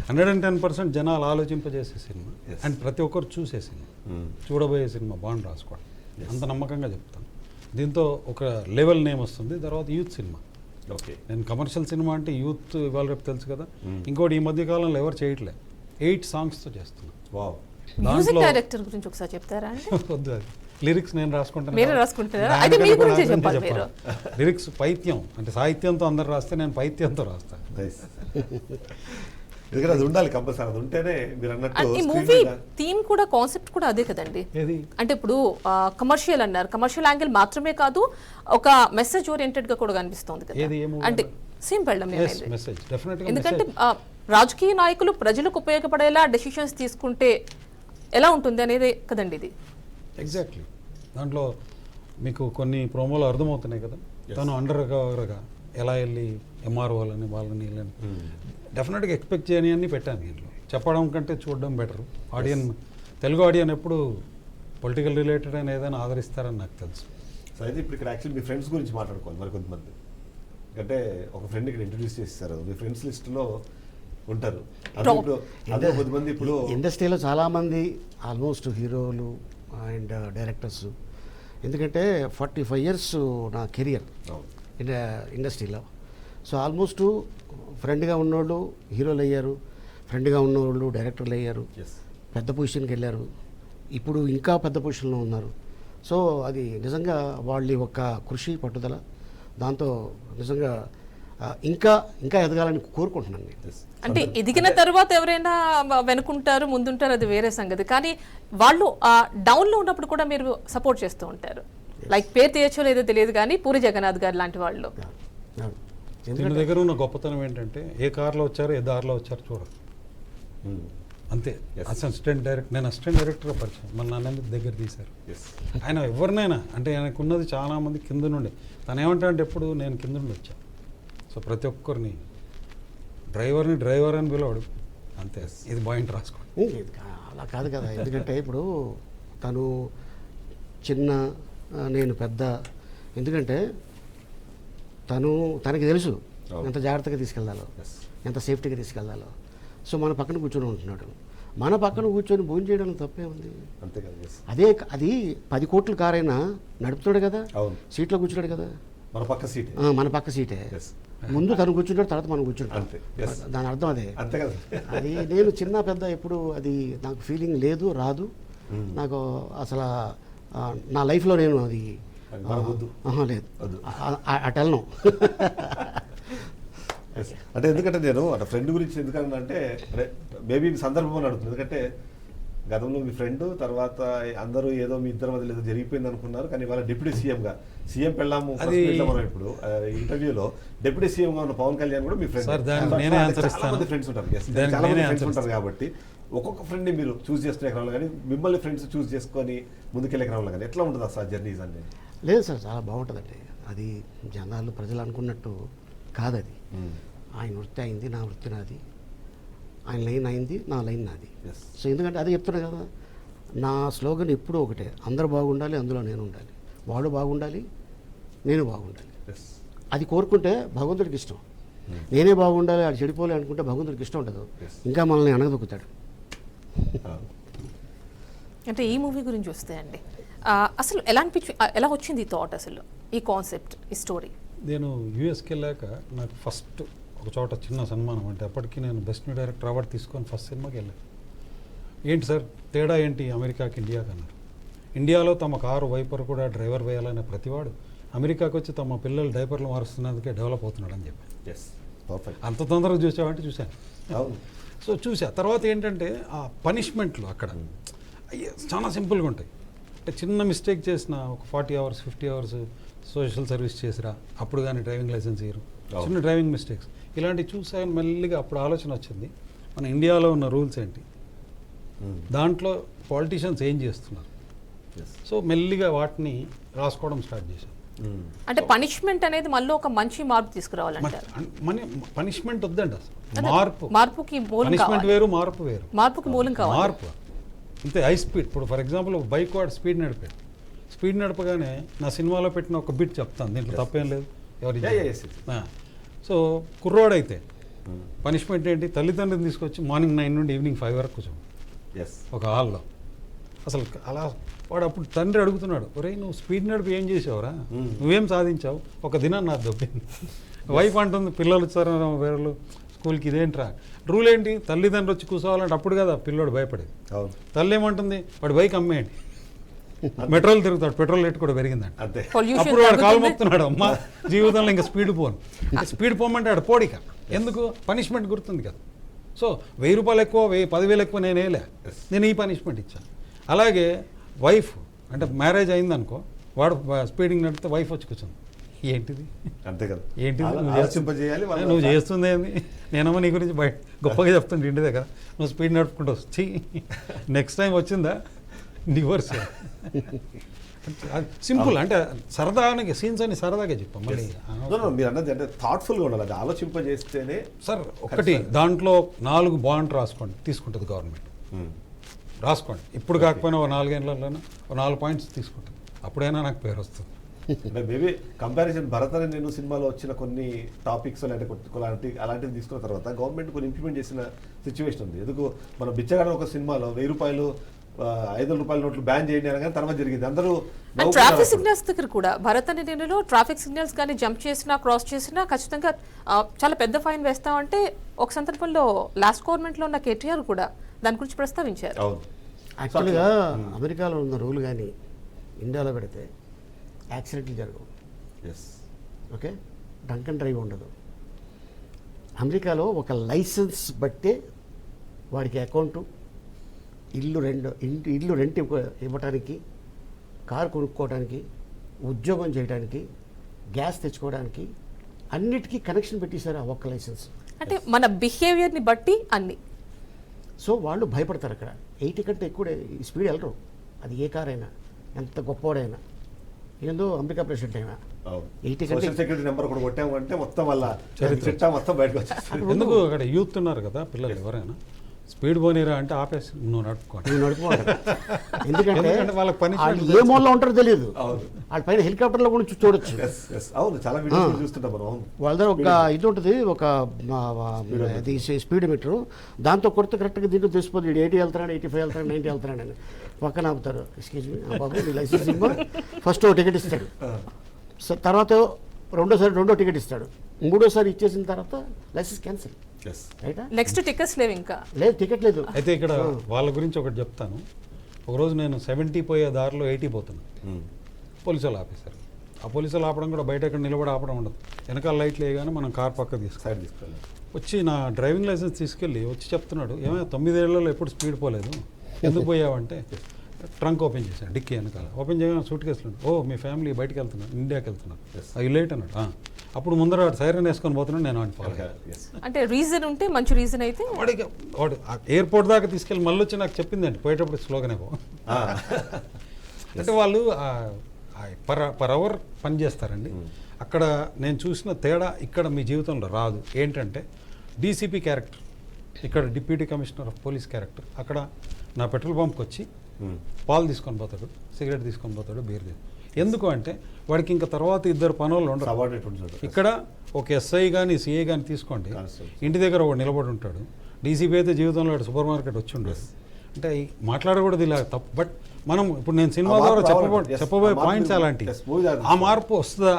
D: 110% జనాలు ఆలోచింపజేసే సినిమా అండ్ ప్రతి ఒక్కరు చూసే సినిమా, చూడబోయే సినిమా బాండ్ రాసుకోండి, అంత నమ్మకంగా చెప్తాను. దీంతో ఒక లెవెల్ నేమ్ వస్తుంది. తర్వాత యూత్ సినిమా.
A: ఓకే,
D: నేను కమర్షియల్ సినిమా అంటే యూత్ ఇవాళ రేపు తెలుసు కదా. ఇంకోటి ఈ మధ్య కాలంలో ఎవరు చేయట్లే, 8 సాంగ్స్తో చేస్తున్నాను.
A: వావ్,
B: మ్యూజిక్ డైరెక్టర్ గురించి ఒకసారి చెప్తారా అండి?
D: వద్దు, అది లిరిక్స్ నేను రాసుకుంటాను.
B: మీరు రాసుకుంటారా? అయితే మీ గురించి చెప్పాలి మీరు.
D: లిరిక్స్ పైత్యం అంటే సాహిత్యంతో అందరు రాస్తే నేను పైత్యంతో రాస్తాను.
A: ఎందుకంటే అది ఉండాలి కంపల్సరీ, అది ఉంటేనే మీరు అన్నట్టు.
B: ఈ మూవీ థీమ్ కూడా కాన్సెప్ట్ కూడా అదే కదండి. అంటే ఇప్పుడు కమర్షియల్ అన్నారు, కమర్షియల్ యాంగిల్ మాత్రమే కాదు, ఒక మెసేజ్ ఓరియంటెడ్ గా కూడా కనిపిస్తుంది కదా. అంటే సింపుల్
D: మెసేజ్ డెఫినెట్గా.
B: ఎందుకంటే రాజకీయ నాయకులు ప్రజలకు ఉపయోగపడేలా డెసిషన్స్ తీసుకుంటే ఎలా ఉంటుంది అనేది కదండి ఇది.
D: ఎగ్జాక్ట్లీ. దాంట్లో మీకు కొన్ని ప్రోమోలు అర్థమవుతున్నాయి కదా, తను అండర్ కవర్గా ఎలా వెళ్ళి ఎంఆర్ఓలని వాళ్ళని వీళ్ళని డెఫినెట్గా ఎక్స్పెక్ట్ చేయని అన్ని పెట్టాను దీంట్లో. చెప్పడం కంటే చూడడం బెటర్. తెలుగు ఆడియన్ ఎప్పుడు పొలిటికల్ రిలేటెడ్ అని ఏదైనా ఆదరిస్తారని నాకు తెలుసు.
A: సో అయితే ఇప్పుడు ఇక్కడ యాక్చువల్లీ మీ ఫ్రెండ్స్ గురించి మాట్లాడుకోవాలి మరి కొంతమంది. అంటే ఒక ఫ్రెండ్ ఇక్కడ ఇంట్రడ్యూస్ చేస్తారు, మీ ఫ్రెండ్స్ లిస్టులో ఉంటారు. అదే కొద్దిమంది ఇప్పుడు
C: ఇండస్ట్రీలో చాలామంది ఆల్మోస్ట్ హీరోలు అండ్ డైరెక్టర్స్. ఎందుకంటే 45 years నా కెరియర్ ఇండస్ట్రీలో. సో ఆల్మోస్ట్ ఫ్రెండ్గా ఉన్నోళ్ళు హీరోలు అయ్యారు, ఫ్రెండ్గా ఉన్నోళ్ళు డైరెక్టర్లు అయ్యారు, పెద్ద పొజిషన్కి వెళ్ళారు, ఇప్పుడు ఇంకా పెద్ద పొజిషన్లో ఉన్నారు. సో అది నిజంగా వాళ్ళ ఒక కృషి పట్టుదల, దాంతో నిజంగా ఇంకా ఇంకా ఎదగాలని కోరుకుంటున్నాను నేను.
B: అంటే ఎదిగిన తర్వాత ఎవరైనా వెనుకుంటారు ముందుంటారు అది వేరే సంగతి, కానీ వాళ్ళు డౌన్లో ఉన్నప్పుడు కూడా మీరు సపోర్ట్ చేస్తూ ఉంటారు. లైక్ పేరు తీయచ్చో లేదో తెలియదు కానీ పూరి జగన్నాథ్ గారు లాంటి వాళ్ళు.
D: దీని దగ్గర ఉన్న గొప్పతనం ఏంటంటే ఏ కార్లో వచ్చారో ఏ దారిలో వచ్చారో చూడరు, అంతే. అసిస్టెంట్ డైరెక్టర్, నేను అసిస్టెంట్ డైరెక్టర్గా పరిచయం, మన నాన్న దగ్గర తీశారు. ఆయన ఎవరినైనా అంటే ఆయనకు ఉన్నది చాలా మంది కింద నుండి. తను ఏమంటాడంటే ఎప్పుడు నేను కింద నుండి వచ్చాను. సో ప్రతి ఒక్కరిని డ్రైవర్ అని పిలవాడు, అంతే. ఇది పాయింట్ రాసుకోండి.
C: అలా కాదు కదా, ఎందుకంటే ఇప్పుడు తను చిన్న నేను పెద్ద, ఎందుకంటే తనకి తెలుసు ఎంత జాగ్రత్తగా తీసుకెళ్ళాలో, ఎంత సేఫ్టీగా తీసుకెళ్ళాలో. సో మన పక్కన కూర్చొని ఉంటున్నాడు, మన పక్కన కూర్చొని భోజనం చేయడం తప్పే ఉంది.
A: అంతే కదా.
C: అది 10 కోట్ల కారైనా నడుపుతాడు కదా, సీట్లో కూర్చున్నాడు కదా, మన పక్క సీటే. ముందు తను కూర్చుంటాడు, తర్వాత మనం కూర్చుంటాం. దాని అర్థం అదే. అది నేను చిన్న పెద్ద ఎప్పుడు అది నాకు ఫీలింగ్ లేదు, రాదు నాకు అసలు. నా లైఫ్లో నేను అది లేదు అటు వెళ్ళను.
A: అంటే ఎందుకంటే నేను అంటే ఫ్రెండ్ గురించి ఎందుకన్నా అంటే మేబీ సందర్భం అని అడుగుతుంది. ఎందుకంటే గతంలో మీ ఫ్రెండ్ తర్వాత అందరూ ఏదో మీ ఇద్దరి మధ్య ఏదో జరిగిపోయింది అనుకున్నారు, కానీ ఇవాళ డిప్యూటీ సీఎంగా సీఎం పెళ్ళాము మనం ఇప్పుడు ఇంటర్వ్యూలో డిప్యూటీ సీఎంగా ఉన్న పవన్ కళ్యాణ్ కూడా మీ ఫ్రెండ్.
D: సార్, దానికి నేనే ఆన్సర్
A: చాలా మంది ఫ్రెండ్స్ ఉంటారు, చాలా మంది ఫ్రెండ్స్ ఉంటారు కాబట్టి ఒక్కొక్క ఫ్రెండ్ని మీరు చూస్ చేసుకునే క్రమంలో కానీ మిమ్మల్ని ఫ్రెండ్స్ చూస్ చేసుకొని ముందుకెళ్ళే క్రమంలో కానీ ఎట్లా ఉంటుంది సార్ జర్నీస్ అనేది?
C: లేదు సార్, చాలా బాగుంటుందండి. అది జనాలు ప్రజలు అనుకున్నట్టు కాదది. ఆయన వృత్తి అయింది, నా వృత్తి నాది, ఆయన లైన్ అయింది, నా లైన్ నాది. సో ఎందుకంటే అదే చెప్తున్నా కదా, నా స్లోగన్ ఎప్పుడూ ఒకటే, అందరూ బాగుండాలి, అందులో నేను ఉండాలి, వాడు బాగుండాలి, నేను బాగుండాలి. అది కోరుకుంటే భగవంతుడికి ఇష్టం. నేనే బాగుండాలి, అది చెడిపోలే అనుకుంటే భగవంతుడికి ఇష్టం ఉండదు, ఇంకా మనల్ని అనగదొక్కుతాడు.
B: అంటే ఈ మూవీ గురించి వస్తే అండి, అసలు ఎలా వచ్చింది ఈ థాట్, అసలు ఈ కాన్సెప్ట్, ఈ స్టోరీ?
D: నేను యూఎస్కి వెళ్ళాక నాకు ఫస్ట్ ఒక చోట చిన్న సన్మానం, అంటే అప్పటికి నేను బెస్ట్ న్యూ డైరెక్టర్ అవార్డు తీసుకొని ఫస్ట్ సినిమాకి వెళ్ళాను. ఏంటి సార్ తేడా ఏంటి అమెరికాకి ఇండియాకి అన్నారు. ఇండియాలో తమ కారు వైపర్ కూడా డ్రైవర్ వేయాలనే ప్రతివాడు అమెరికాకి వచ్చి తమ పిల్లలు డైపర్లు మారుస్తున్నందుకే డెవలప్ అవుతున్నాడు అని చెప్పాను. అంత తొందరగా చూసామంటే చూశాను. సో చూసా. తర్వాత ఏంటంటే ఆ పనిష్మెంట్లు అక్కడ చాలా సింపుల్గా ఉంటాయి. అంటే చిన్న మిస్టేక్ చేసిన ఒక 40 hours 50 hours సోషల్ సర్వీస్ చేసిరా, అప్పుడు కానీ డ్రైవింగ్ లైసెన్స్ ఇయ్యరు, చిన్న డ్రైవింగ్ మిస్టేక్స్ ఇలాంటివి చూసాక మెల్లిగా అప్పుడు ఆలోచన వచ్చింది, మన ఇండియాలో ఉన్న రూల్స్ ఏంటి, దాంట్లో పాలిటీషియన్స్ ఏం చేస్తున్నారు. సో మెల్లిగా వాటిని రాసుకోవడం స్టార్ట్ చేశాను.
B: అంటే పనిష్మెంట్ అనేది మళ్ళీ ఒక మంచి మార్పు తీసుకురావాలంటారు.
D: పనిష్మెంట్ వద్దండి, అసలు
B: మార్పుకి మూలం
D: పనిష్మెంట్ వేరు, మార్పు వేరు.
B: మార్పుకి మూలం కావాలి,
D: మార్పు అంతే. హై స్పీడ్, ఇప్పుడు ఫర్ ఎగ్జాంపుల్ బైక్ వాడు స్పీడ్ నడిపాడు, స్పీడ్ నడపగానే నా సినిమాలో పెట్టిన ఒక బిట్ చెప్తాను, దీంట్లో తప్పేం లేదు, ఎవరి. సో కుర్రోడైతే పనిష్మెంట్ ఏంటి, తల్లిదండ్రులను తీసుకొచ్చి మార్నింగ్ 9 నుండి ఈవినింగ్ 5 వరకు కూర్చోం ఒక హాల్లో. అసలు అలా వాడు అప్పుడు తండ్రి అడుగుతున్నాడు, ఒరే నువ్వు స్పీడ్ నడిపి ఏం చేసావురా, నువ్వేం సాధించావు, ఒక దినం నా దొబ్బింది. వైఫ్ అంటుంది, పిల్లలు వచ్చారు వేరు స్కూల్కి, ఇదేంట్రా రూల్ ఏంటి, తల్లిదండ్రులు వచ్చి కూర్చోవాలంటే అప్పుడు కదా పిల్లోడు భయపడేది. తల్లి ఏమంటుంది, వాడు బైక్ అమ్మేయండి, మెట్రోలు తిరుగుతాడు, పెట్రోల్ రేట్ కూడా పెరిగిందండి. అప్పుడు వాడు కాలు మొక్కుతున్నాడు, అమ్మ జీవితంలో ఇంకా స్పీడ్ పోను, స్పీడ్ పోమంటే ఆడు పోడిక. ఎందుకు, పనిష్మెంట్ గుర్తుంది కదా. సో 1000 రూపాయలు ఎక్కువ, 10,000 ఎక్కువ నేనేలే, నేను ఈ పనిష్మెంట్ ఇచ్చాను. అలాగే వైఫ్ అంటే మ్యారేజ్ అయిందనుకో, వాడు స్పీడింగ్ నడిపితే వైఫ్ వచ్చి కూర్చుంది, ఏంటిది
A: అంతే కదా,
D: ఏంటిది నువ్వు చేస్తుంది ఏంది, నేనమ్మా నీ గురించి బయట గొప్పగా చెప్తుండే ఇంటి దగ్గర, నువ్వు స్పీడ్ నడుపుకుంటూ వచ్చి నెక్స్ట్ టైం వచ్చిందా డివోర్స్. సింపుల్, అంటే సరదాగా సీన్స్ అని సరదాగా చెప్పాం. మళ్ళీ
A: మీరు అన్నది అంటే థాట్ఫుల్గా ఉండాలి, అది ఆలోచింపజేస్తేనే.
D: సార్ ఒకటి, దాంట్లో 4 బాండ్ రాసుకోండి, తీసుకుంటుంది గవర్నమెంట్, రాసుకోండి. ఇప్పుడు కాకపోయినా ఒక 4 ఏళ్లలోనే 4 పాయింట్స్ తీసుకుంటుంది, అప్పుడైనా నాకు పేరు వస్తుంది.
A: అంటే మేబీ కంపారిజన్ భరత్ అనే నేను సినిమాలో వచ్చిన కొన్ని టాపిక్స్ అలాంటివి తీసుకున్న తర్వాత గవర్నమెంట్ కొన్ని ఇంప్లిమెంట్ చేసిన సిచ్యువేషన్ ఉంది. ఎందుకు మన బిచ్చగాడ ఒక సినిమాలో 1000 రూపాయలు 500 రూపాయల నోట్లు బ్యాన్ చేయండి అనగానే తర్వాత జరిగింది. అందరూ
B: ట్రాఫిక్ సిగ్నల్స్ దగ్గర కూడా భరత్ అనే నేను ట్రాఫిక్ సిగ్నల్స్ కానీ జంప్ చేసినా క్రాస్ చేసినా ఖచ్చితంగా చాలా పెద్ద ఫైన్ వేస్తామంటే ఒక సందర్భంలో లాస్ట్ గవర్నమెంట్లో ఉన్న కేటీఆర్ కూడా దాని గురించి ప్రస్తావించారు.
C: యాక్చువల్గా అమెరికాలో ఉన్న రూల్ కానీ ఇండియాలో పెడితే యాక్సిడెంట్లు జరగవు. ఓకే, డ్రంక్ అండ్ డ్రైవ్ ఉండదు. అమెరికాలో ఒక లైసెన్స్ బట్టే వాడికి అకౌంటు, ఇల్లు రెంట్ ఇవ్వటానికి, కారు కొనుక్కోవడానికి, ఉద్యోగం చేయడానికి, గ్యాస్ తెచ్చుకోవడానికి అన్నిటికీ కనెక్షన్ పెట్టేశారు ఆ ఒక్క లైసెన్స్.
B: అంటే మన బిహేవియర్ని బట్టి అన్ని.
C: సో వాళ్ళు భయపడతారు అక్కడ. 80 కంటే ఎక్కువ స్పీడ్ వెళ్ళరు, అది ఏ కార్ అయినా, ఎంత గొప్పవాడైనా, ఏందో అమెరికా ప్రెసిడెంట్ అయినా. 80 కంటే
A: సెక్యూరిటీ నెంబర్ కూడా కొట్టామంటే మొత్తం వల్ల చిట్టా మొత్తం బయటకు వచ్చేస్తుంది.
D: ఎందుకు అక్కడ యూత్ ఉన్నారు కదా పిల్లలు, ఎవరైనా స్పీడ్ పోనీరా అంటే ఆపేసి నువ్వు
C: నడుపుకోవాలి. ఎందుకంటే
D: వాళ్ళకి పని
C: ఏ మూలలో ఉంటారో తెలియదు, వాళ్ళ పైన హెలికాప్టర్లో కూడా చూడొచ్చు.
A: అవును, చాలా వీడియోస్ చూస్తుంటాం మనం.
C: వాళ్ళ దగ్గర ఒక ఇది ఉంటుంది, ఒక స్పీడ్ మీటర్, దాంతో కొడితే కరెక్ట్గా దీంట్లో తెలిసిపోతుంది 80 వెళ్తున్నాడు, 85 వెళ్తున్నాడు, 90 వెళ్తున్నాడు అని. పక్కన ఆపుతారు, ఎక్స్క్యూజ్ మీ బాబు నీ లైసెన్స్ ఇవ్వ, ఫస్ట్ టికెట్ ఇస్తాడు, తర్వాత రెండో టికెట్ ఇస్తాడు, మూడోసారి ఇచ్చేసిన తర్వాత లైసెన్స్ క్యాన్సిల్.
B: నెక్స్ట్ టికెట్స్ లేవు, ఇంకా
C: లేదు, టికెట్ లేదు.
D: అయితే ఇక్కడ వాళ్ళ గురించి ఒకటి చెప్తాను. ఒకరోజు నేను 70 పోయే దారిలో 80 పోతున్నాను, పోలీసు వాళ్ళు ఆపేశారు. ఆ పోలీసులు ఆపడం కూడా బయట ఎక్కడ నిలబడి ఆపడం ఉండదు. వెనకాల లైట్లు వేయగానే మనం కార్ పక్క తీసుకు
A: సైడ్ తీసుకెళ్ళాలి.
D: వచ్చి నా డ్రైవింగ్ లైసెన్స్ తీసుకెళ్ళి వచ్చి చెప్తున్నాడు, ఏమైనా 9 ఏళ్లలో ఎప్పుడు స్పీడ్ పోలేదు, ఎందుకు పోయావంటే ట్రంక్ ఓపెన్ చేశాను, డిక్కీ వెనకాల ఓపెన్ చేయగానే సూట్ కేసులు, ఓ మీ ఫ్యామిలీ బయటికి వెళ్తున్నారు, ఇండియాకి వెళ్తున్నారు, అవి లేట్ అన్నాడు. అప్పుడు ముందర వాడు సైరన్ వేసుకొని పోతున్నాడు, నేను వాడిని ఫాలో అయ్యాను.
A: Yes.
B: అంటే రీజన్ ఉంటే మంచి రీజన్ అయితే
D: వాడు ఎయిర్పోర్ట్ దాకా తీసుకెళ్ళి మళ్ళీ వచ్చి నాకు చెప్పిందండి, పోయేటప్పుడు స్లోగానే పో. అంటే వాళ్ళు పర్ అవర్ పని చేస్తారండి. అక్కడ నేను చూసిన తేడా ఇక్కడ మీ జీవితంలో రాదు. ఏంటంటే డీసీపీ క్యారెక్టర్, ఇక్కడ deputy commissioner of police character. అక్కడ నా పెట్రోల్ పంప్కి వచ్చి పాలు తీసుకొని పోతాడు, సిగరెట్ తీసుకొని పోతాడు, బీర్. ఎందుకు అంటే వాడికి ఇంకా తర్వాత 2 పనులు ఉండరు.
A: Subordinate ఉంటాడు.
D: ఇక్కడ ఒక ఎస్ఐ కానీ సిఐ కానీ తీసుకోండి, ఇంటి దగ్గర ఒకడు నిలబడి ఉంటాడు. డీసీపీ అయితే జీవితంలో సూపర్ మార్కెట్ వచ్చి ఉండదు. అంటే మాట్లాడకూడదు ఇలా తప్పు. బట్ మనం ఇప్పుడు నేను సినిమా ద్వారా చెప్పబోయే పాయింట్స్ అలాంటివి. ఆ మార్పు వస్తుందా?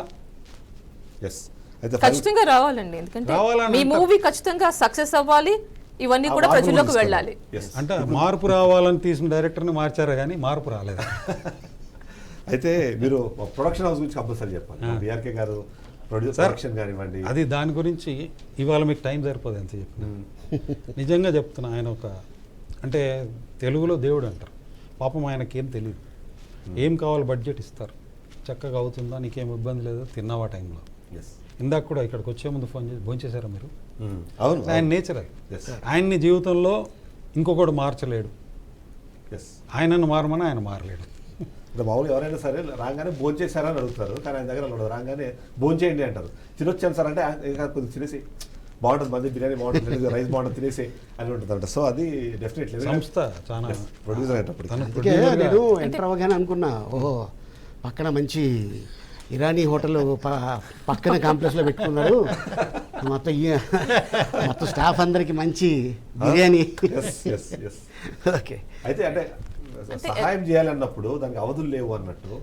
A: అయితే
B: ఖచ్చితంగా రావాలండి, ఎందుకంటే
D: రావాలని
B: మీ మూవీ ఖచ్చితంగా సక్సెస్ అవ్వాలి, ఇవన్నీ కూడా ప్రజల్లోకి వెళ్ళాలి.
D: అంటే మార్పు రావాలని తీసిన డైరెక్టర్ని మార్చారా కానీ మార్పు రాలేదు.
A: అయితే మీరు ప్రొడక్షన్ హౌస్ గురించి కంపల్సరీ చెప్పాలి. బిఆర్కే గారు ప్రొడక్షన్ కానివ్వండి,
D: అది దాని గురించి ఇవాళ మీకు టైం సరిపోదు ఎంత చెప్పిన. నిజంగా చెప్తున్నా, ఆయన ఒక అంటే తెలుగులో దేవుడు అంటారు. పాపం ఆయనకి ఏం తెలియదు, ఏం కావాలి బడ్జెట్ ఇస్తారు, చక్కగా అవుతుందా, నీకేం ఇబ్బంది లేదు, తిన్నావా టైంలో. ఇందాక కూడా ఇక్కడికి వచ్చే ముందు ఫోన్ చేసి భోంచేశారా మీరు?
A: అవును,
D: ఆయన నేచర్ అది. ఆయన్ని జీవితంలో ఇంకొకడు మార్చలేడు, ఆయనను మారమని ఆయన మారలేడు.
A: మామూలు ఎవరైనా సరే రాగానే భోంచేశారా అని అడుగుతారు, కానీ ఆయన దగ్గర ఉండదు. రాగానే భోంచేయండి అంటారు. తినొచ్చాను సార్ అంటే కొద్దిగా తినేసి బాగుంటుంది, మంది బిర్యానీ బాగుంటుంది, రైస్ బాగుంటుంది, తినేసి అని ఉంటుందంట. సో అది డెఫినెట్లీ
D: సంస్థ చాలా
A: ప్రొడ్యూసర్ అయ్యేటప్పుడు.
C: అందుకే నేను ఎంటర్ అవ్వగానే అనుకున్నా, ఓహో పక్కన మంచి ఇరానీ హోటల్ పక్కన కాంప్లెక్స్లో పెట్టుకున్నాడు, మొత్తం స్టాఫ్ అందరికి మంచి బిర్యానీ. ఓకే,
A: అయితే అంటే సహాయం చేయాలన్నప్పుడు దానికి అవధులు లేవు అన్నట్టు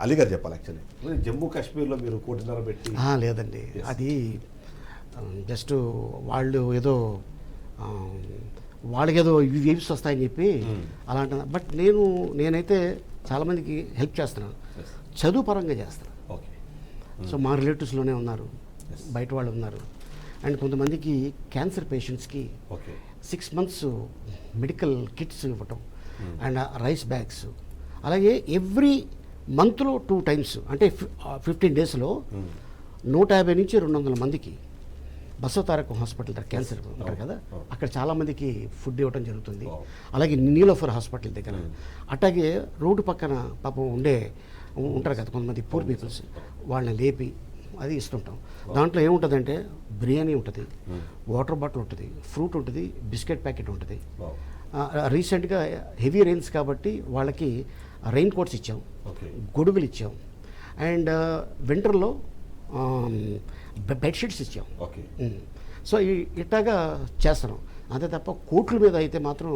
A: అలీగారు చెప్పాలి. యాక్చువల్లీ జమ్మూ కాశ్మీర్లో మీరు 1.5 కోటి పెట్టి
C: లేదండి, అది జస్ట్ వాళ్ళు ఏదో వాళ్ళకేదో వేవ్స్ వస్తాయని చెప్పి అలాంటి. బట్ నేనైతే చాలామందికి హెల్ప్ చేస్తున్నాను, చదువు పరంగా చేస్తాను. సో మా రిలేటివ్స్లోనే ఉన్నారు, బయట వాళ్ళు ఉన్నారు. అండ్ కొంతమందికి క్యాన్సర్ పేషెంట్స్కి 6 months మెడికల్ కిట్స్ ఇవ్వటం అండ్ రైస్ బ్యాగ్స్. అలాగే ఎవ్రీ మంత్లో 2 times అంటే 15 daysలో 150 నుంచి 200 మందికి బసవతారకం హాస్పిటల్ దగ్గర క్యాన్సర్ ఉంటారు కదా, అక్కడ చాలామందికి ఫుడ్ ఇవ్వడం జరుగుతుంది. అలాగే నీలోఫర్ హాస్పిటల్ దగ్గర, అట్లాగే రోడ్డు పక్కన పాపం ఉంటారు కదా కొంతమంది పూర్ పీపుల్స్, వాళ్ళని లేపి అది ఇస్తుంటాం. దాంట్లో ఏముంటుందంటే బిర్యానీ ఉంటుంది, వాటర్ బాటిల్ ఉంటుంది, ఫ్రూట్ ఉంటుంది, బిస్కెట్ ప్యాకెట్ ఉంటుంది. రీసెంట్గా హెవీ రెయిన్స్ కాబట్టి వాళ్ళకి రెయిన్ కోట్స్ ఇచ్చాం, గొడుగులు ఇచ్చాం, అండ్ వింటర్లో బెడ్షీట్స్ ఇచ్చాం. సో ఇట్లాగా చేస్తున్నాం. అంతే తప్ప కోట్ల మీద అయితే మాత్రం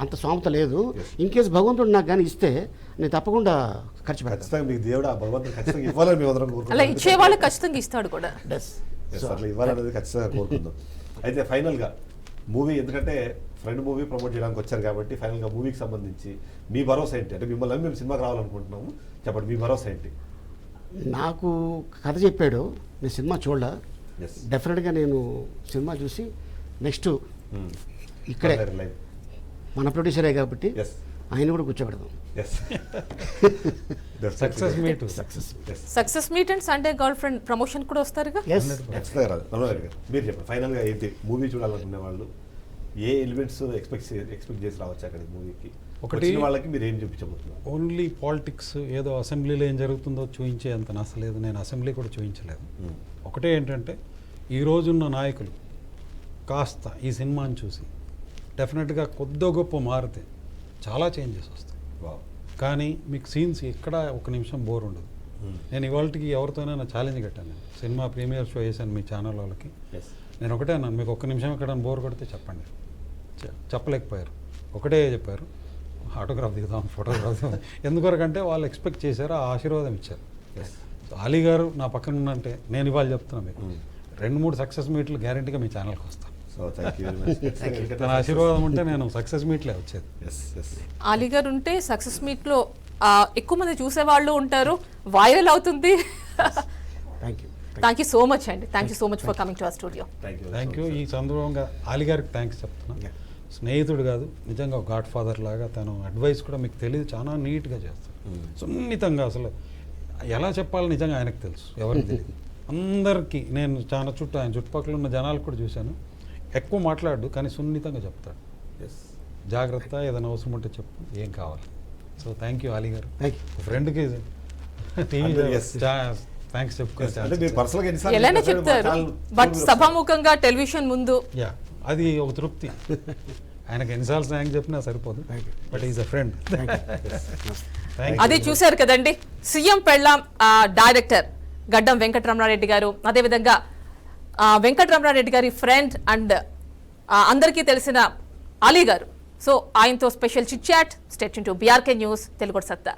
C: అంత స్వామత లేదు. ఇన్ కేసు భగవంతుడు నాకు కానీ ఇస్తే నేను తప్పకుండా ఖర్చు పెడతాను.
A: మీకు దేవుడు భగవంతుడు ఖచ్చితంగా ఇవ్వాలని మేము అందరం కోరుకుంటాం.
B: అలా ఇచ్చే వాళ్ళు ఖచ్చితంగా ఇస్తాడు కూడా,
A: అట్లా ఇవ్వాలనేది ఖచ్చితంగా కోరుకుందాం. అయితే ఫైనల్గా మూవీ, ఎందుకంటే ఫ్రెండ్ మూవీ ప్రమోట్ చేయడానికి వచ్చారు కాబట్టి ఫైనల్గా మూవీకి సంబంధించి మీ భరోసా ఏంటి? అంటే మిమ్మల్ని మేము సినిమాకి రావాలనుకుంటున్నాము, చెప్పండి మీ భరోసా ఏంటి?
C: నాకు కథ చెప్పాడు, నేను సినిమా చూడలే. డెఫినెట్గా నేను సినిమా చూసి నెక్స్ట్ ఇక్కడే మన ప్రొడ్యూసరే కాబట్టి ఆయన కూడా కూర్చోబెడదాం.
B: Success meet and Sunday girlfriend promotion కూడా వస్తారుగా.
A: మీరు చెప్పండి ఫైనల్గా ఏంటి మూవీ చూడాలనుకునే వాళ్ళు ఏ ఎలిమెంట్స్ ఎక్స్పెక్ట్ చేసి రావచ్చు అక్కడికి మూవీకి? ఒకటి వాళ్ళకి మీరు ఏం చూపించబోతున్నారు?
D: ఓన్లీ పాలిటిక్స్ ఏదో అసెంబ్లీలో ఏం జరుగుతుందో చూపించే అంత నచ్చలేదు, నేను అసెంబ్లీ కూడా చూపించలేదు. ఒకటే ఏంటంటే ఈ రోజున్న నాయకులు కాస్త ఈ సినిమాని చూసి డెఫినెట్గా కొద్ది గొప్ప మారితే చాలా చేంజెస్ వస్తాయి. కానీ మీకు సీన్స్ ఎక్కడ 1 నిమిషం బోర్ ఉండదు. నేను ఇవాళకి ఎవరితోనైనా ఛాలెంజ్ కట్టాను. నేను సినిమా ప్రీమియర్ షో చేశాను మీ ఛానల్ వాళ్ళకి. నేను ఒకటే అన్నాను, మీకు 1 నిమిషం ఎక్కడైనా బోర్ కొడితే చెప్పండి. చెప్పలేకపోయారు, ఒకటే చెప్పారు, ఆటోగ్రాఫ్ దిగుదాం, ఫోటోగ్రాఫ్ దిగుదాం. ఎందుకొరకంటే వాళ్ళు ఎక్స్పెక్ట్ చేశారు, ఆ ఆశీర్వాదం ఇచ్చారు. అలీ గారు నా పక్కన ఉన్నంటే నేను ఇవాళ చెప్తున్నా మీకు 2-3 సక్సెస్ మీట్లు గ్యారెంటీగా మీ ఛానల్కి వస్తాను. తన ఆశీర్వాదం ఉంటే నేను సక్సెస్ మీట్లే వచ్చేది.
B: అలీ గారు ఉంటే సక్సెస్ మీట్లో ఎక్కువ మంది చూసేవాళ్ళు ఉంటారు, వైరల్ అవుతుంది,
C: thank you.
B: Thank you so much అండి. Thank you so much for coming to our studio.
D: Thank you. ఈ సందర్భంగా ఆలి గారికి థ్యాంక్స్ చెప్తున్నా.
C: Yeah.
D: స్నేహితుడు కాదు, నిజంగా గాడ్ ఫాదర్ లాగా తను అడ్వైస్ కూడా మీకు తెలియదు, చాలా నీట్గా చేస్తాడు, సున్నితంగా. అసలు ఎలా చెప్పాలో నిజంగా ఆయనకు తెలుసు, ఎవరికి తెలియదు. అందరికీ నేను చాలా ఆయన చుట్టుపక్కల ఉన్న జనాలకు కూడా చూశాను, ఎక్కువ మాట్లాడు కానీ సున్నితంగా చెప్తాడు. జాగ్రత్త, ఏదైనా అవసరం ఉంటే చెప్పు, ఏం కావాలి. సో థ్యాంక్ యూ ఆలి గారు.
C: Thank you.
D: ఫ్రెండ్కి టీవీ
A: Yes.
D: థ్యాంక్స్
A: అంటే మీరు పర్సనల్గా ఎన్నిసార్లు
B: ఎలానే
A: చెప్పారు, మా
B: చెప్తారు,
A: ఛానల్
B: బట్
A: చూడండి
B: సభాముఖంగా టెలివిజన్ ముందు
D: యా, అది ఒక తృప్తి. ఆయనకు ఎన్నిసార్లు థ్యాంక్ చెప్పినా సరిపోదు, బట్ ఈజ్ అ ఫ్రెండ్.
B: అది చూశారు కదండి. సీఎం పెళ్ళాం డైరెక్టర్ గడ్డం వెంకటరమణారెడ్డి గారు, అదేవిధంగా వెంకటరమణారెడ్డి గారి ఫ్రెండ్ అండ్ అందరికీ తెలిసిన అలీ గారు. సో ఆయనతో special chit chat. Stay tuned to BRK news Telugu సత్తా.